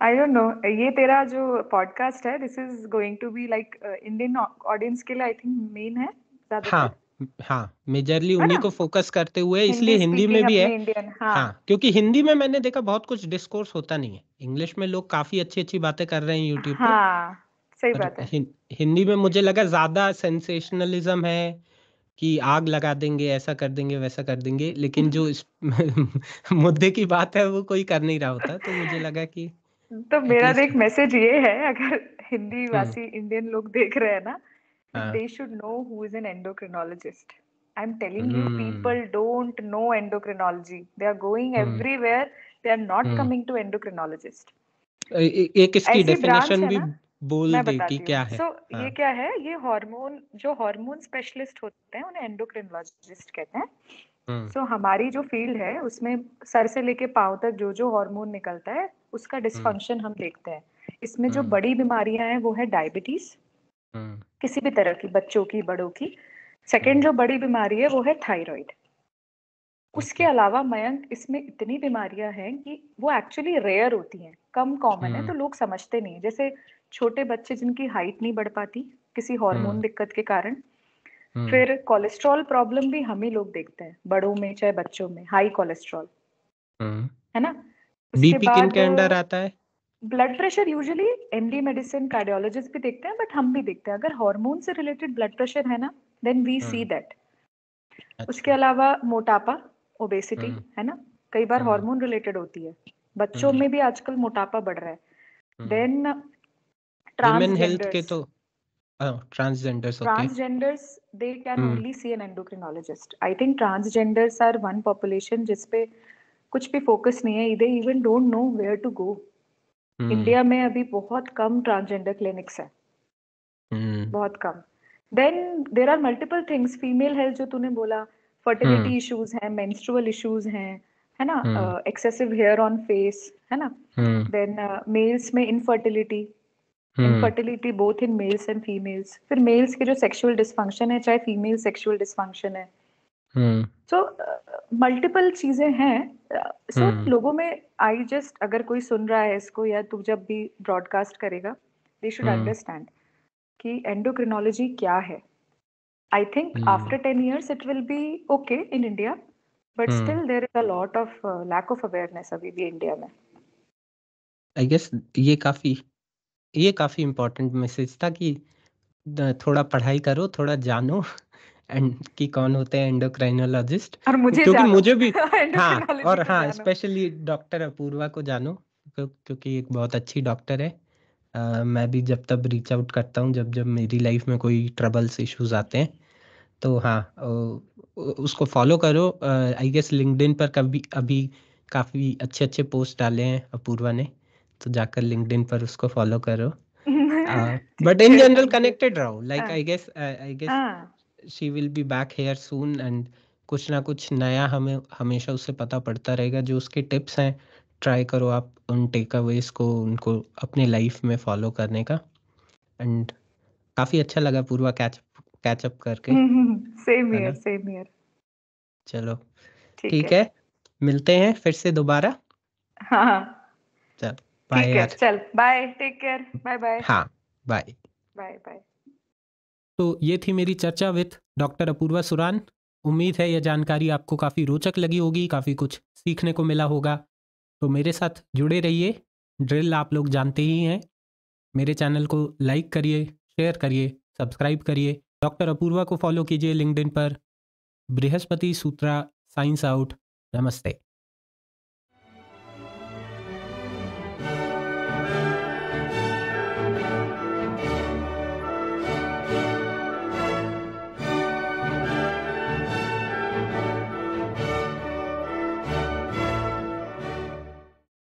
A: आई डोंट नो, ये तेरा जो पॉडकास्ट है, this is going to be like Indian audience के लिए आई थिंक मेन है
B: हाँ
A: ज्यादातर,
B: हाँ, मेजरली
A: है
B: उन्हीं
A: ना?
B: को फोकस करते हुए, इसलिए
A: हिंदी
B: हिंदी में
A: स्पीकिंग
B: भी है।
A: अपनी इंडियन, हाँ।
B: हाँ, क्योंकि हिंदी में मैंने देखा बहुत कुछ डिस्कोर्स होता नहीं है। इंग्लिश में लोग काफी अच्छी अच्छी बातें कर रहे हैं यूट्यूब पे,
A: हाँ सही
B: पर
A: बात है।
B: हिंदी में मुझे लगा ज्यादा सेंसेशनलिज्म है कि आग लगा देंगे, ऐसा कर देंगे, वैसा कर देंगे, लेकिन जो इस मुद्दे की बात है वो कोई कर नहीं रहा होता, तो मुझे लगा कि
A: तो मेरा
B: एटलीस्ट।
A: देख मैसेज ये है, अगर हिंदी
B: हम्म।
A: भाषी इंडियन लोग देख रहे हैं ना, that
B: हाँ।
A: they should know who is an endocrinologist. I'm telling you,
B: hmm
A: people don't know endocrinology. They are going
B: hmm
A: everywhere. They are not
B: hmm
A: coming to endocrinologist.
B: एक इसकी
A: ऐसी ब्रांच
B: डेफिनेशन
A: है
B: भी
A: ना,
B: बोल
A: मैं
B: दे कि
A: बताती हूँ।
B: क्या है।
A: सो
B: हाँ।
A: ये क्या है, ये हार्मोन, जो हार्मोन स्पेशलिस्ट होते हैं उन्हें एंडोक्रिनोलॉजिस्ट कहते हैं।
B: हम्म।
A: सो हमारी जो फील्ड है उसमें सर से लेके पाँव तक जो जो हार्मोन निकलता है उसका
B: हम्म।
A: डिस्फंक्शन हम देखते हैं। इसमें जो
B: हम्म।
A: बड़ी बीमारियां हैं वो है डायबिटीज,
B: हम्म।
A: किसी भी तरह की, बच्चों की, बड़ों की। सेकंड
B: हम्म।
A: जो बड़ी बीमारी है वो है थायराइड। उसके
B: ओके।
A: अलावा मयंक, इसमें इतनी बीमारियां हैं कि वो एक्चुअली रेयर होती हैं, कम कॉमन है,
B: हम्म।
A: तो लोग समझते नहीं। जैसे छोटे बच्चे जिनकी हाइट नहीं बढ़ पाती किसी हार्मोन
B: हम्म।
A: दिक्कत के कारण।
B: हम्म।
A: फिर कोलेस्ट्रॉल प्रॉब्लम भी हम ही लोग देखते हैं, बड़ों में चाहे बच्चों में, हाई कोलेस्ट्रॉल,
B: हम्म।
A: है ना। उसके
B: बीपी किन
A: बाद
B: के अंडर आता है?
A: Blood pressure usually MD medicine cardiologist भी देखते हैं, बट हम भी देखते हैं। अगर हार्मोन से रिलेटेड ब्लड प्रेशर है ना, then we see
B: hmm.
A: That. उसके
B: अच्छा।
A: अलावा मोटापा, ओबेसिटी,
B: हम्म।
A: है ना, कई बार
B: हम्म।
A: हार्मोन रिलेटेड होती है। बच्चों
B: हम्म।
A: में भी आजकल मोटापा बढ़ रहा है।
B: हम्म।
A: देन
B: विमेन हेल्थ के
A: ट्रांसजेंडर्स,
B: तो transgenders okay.
A: Transgenders they can
B: hmm.
A: Only see an endocrinologist. I think transgenders are one population जिसपे कुछ भी फोकस नहीं है, they even don't know where to go.
B: Hmm.
A: India में अभी बहुत कम ट्रांसजेंडर क्लिनिक्स है,
B: हम्म।
A: बहुत कम। Then there are multiple things, female health जो तूने बोला,
B: हम्म।
A: फर्टिलिटी इश्यूज हैं, मेंस्ट्रुअल इश्यूज हैं, है ना,
B: हम्म।
A: एक्सेसिव हेयर ऑन फेस, है ना।
B: हम्म।
A: देन मेल्स में infertility,
B: hmm.
A: Infertility both in males and females. फिर मेल्स के जो सेक्सुअल डिस्फंक्शन है, चाहे फीमेल सेक्सुअल डिस्फंक्शन है।
B: हम्म।
A: सो मल्टीपल चीजें हैं। सो
B: हम्म।
A: लोगों में, आई जस्ट, अगर कोई सुन रहा है इसको या तू जब भी ब्रॉडकास्ट करेगा, दे शुड
B: हम्म।
A: अंडरस्टैंड कि एंडोक्रिनोलॉजी क्या है। I think
B: hmm.
A: after 10 years it will be okay in India, but
B: hmm.
A: still there is a lot of lack of awareness अभी भी इंडिया में।
B: आई गेस ये काफी important message था कि थोड़ा पढ़ाई करो, थोड़ा जानो एंड कि कौन होते हैं एंडोक्राइनोलॉजिस्ट।
A: और मुझे
B: क्योंकि
A: जानो
B: मुझे भी हाँ,
A: एंडोक्रिनोलॉजी
B: और
A: को
B: हाँ
A: जानो।
B: स्पेशली डॉक्टर अपूर्वा को जानो, क्योंकि एक बहुत अच्छी डॉक्टर है। मैं भी जब तब रीच आउट करता हूँ जब जब मेरी लाइफ में कोई ट्रबल्स इश्यूज आते हैं। तो हाँ, उसको फॉलो करो। आई गेस लिंक्डइन पर कभी अभी काफ़ी अच्छे अच्छे पोस्ट डाले हैं अपूर्वा ने, तो जाकर लिंक्डइन पर उसको फॉलो करो। बट
A: ठीक
B: इन
A: है,
B: जनरल
A: थैंक यू।
B: कनेक्टेड रहो, लाइक
A: हाँ
B: आई गेस
A: हाँ।
B: She will be back here soon and कुछ ना कुछ नया हमें हमेशा उससे पता पड़ता रहेगा। जो उसके टिप्स हैं ट्राई करो आप उन टेक अवेज को उनको अपने लाइफ में फॉलो करने का। एंड काफ़ी अच्छा लगा पूर्वा कैचअप करके,
A: सेम
B: है
A: ईयर,
B: ना।
A: Same year.
B: चलो
A: ठीक
B: ठीक
A: है।
B: है, मिलते हैं फिर से दोबारा।
A: हाँ हाँ।
B: चल बाय
A: ठीक है,
B: यार।
A: चल bye, take care, bye bye.
B: हाँ, बाय।
A: Bye bye.
B: तो ये थी मेरी चर्चा विथ डॉक्टर अपूर्वा सुरान। उम्मीद है यह जानकारी आपको काफ़ी रोचक लगी होगी, काफ़ी कुछ सीखने को मिला होगा। तो मेरे साथ जुड़े रहिए। ड्रिल आप लोग जानते ही हैं। मेरे चैनल को लाइक करिए, शेयर करिए, सब्सक्राइब करिए। डॉक्टर अपूर्वा को फॉलो कीजिए लिंक्डइन पर। बृहस्पति सूत्रा साइंस आउट। नमस्ते।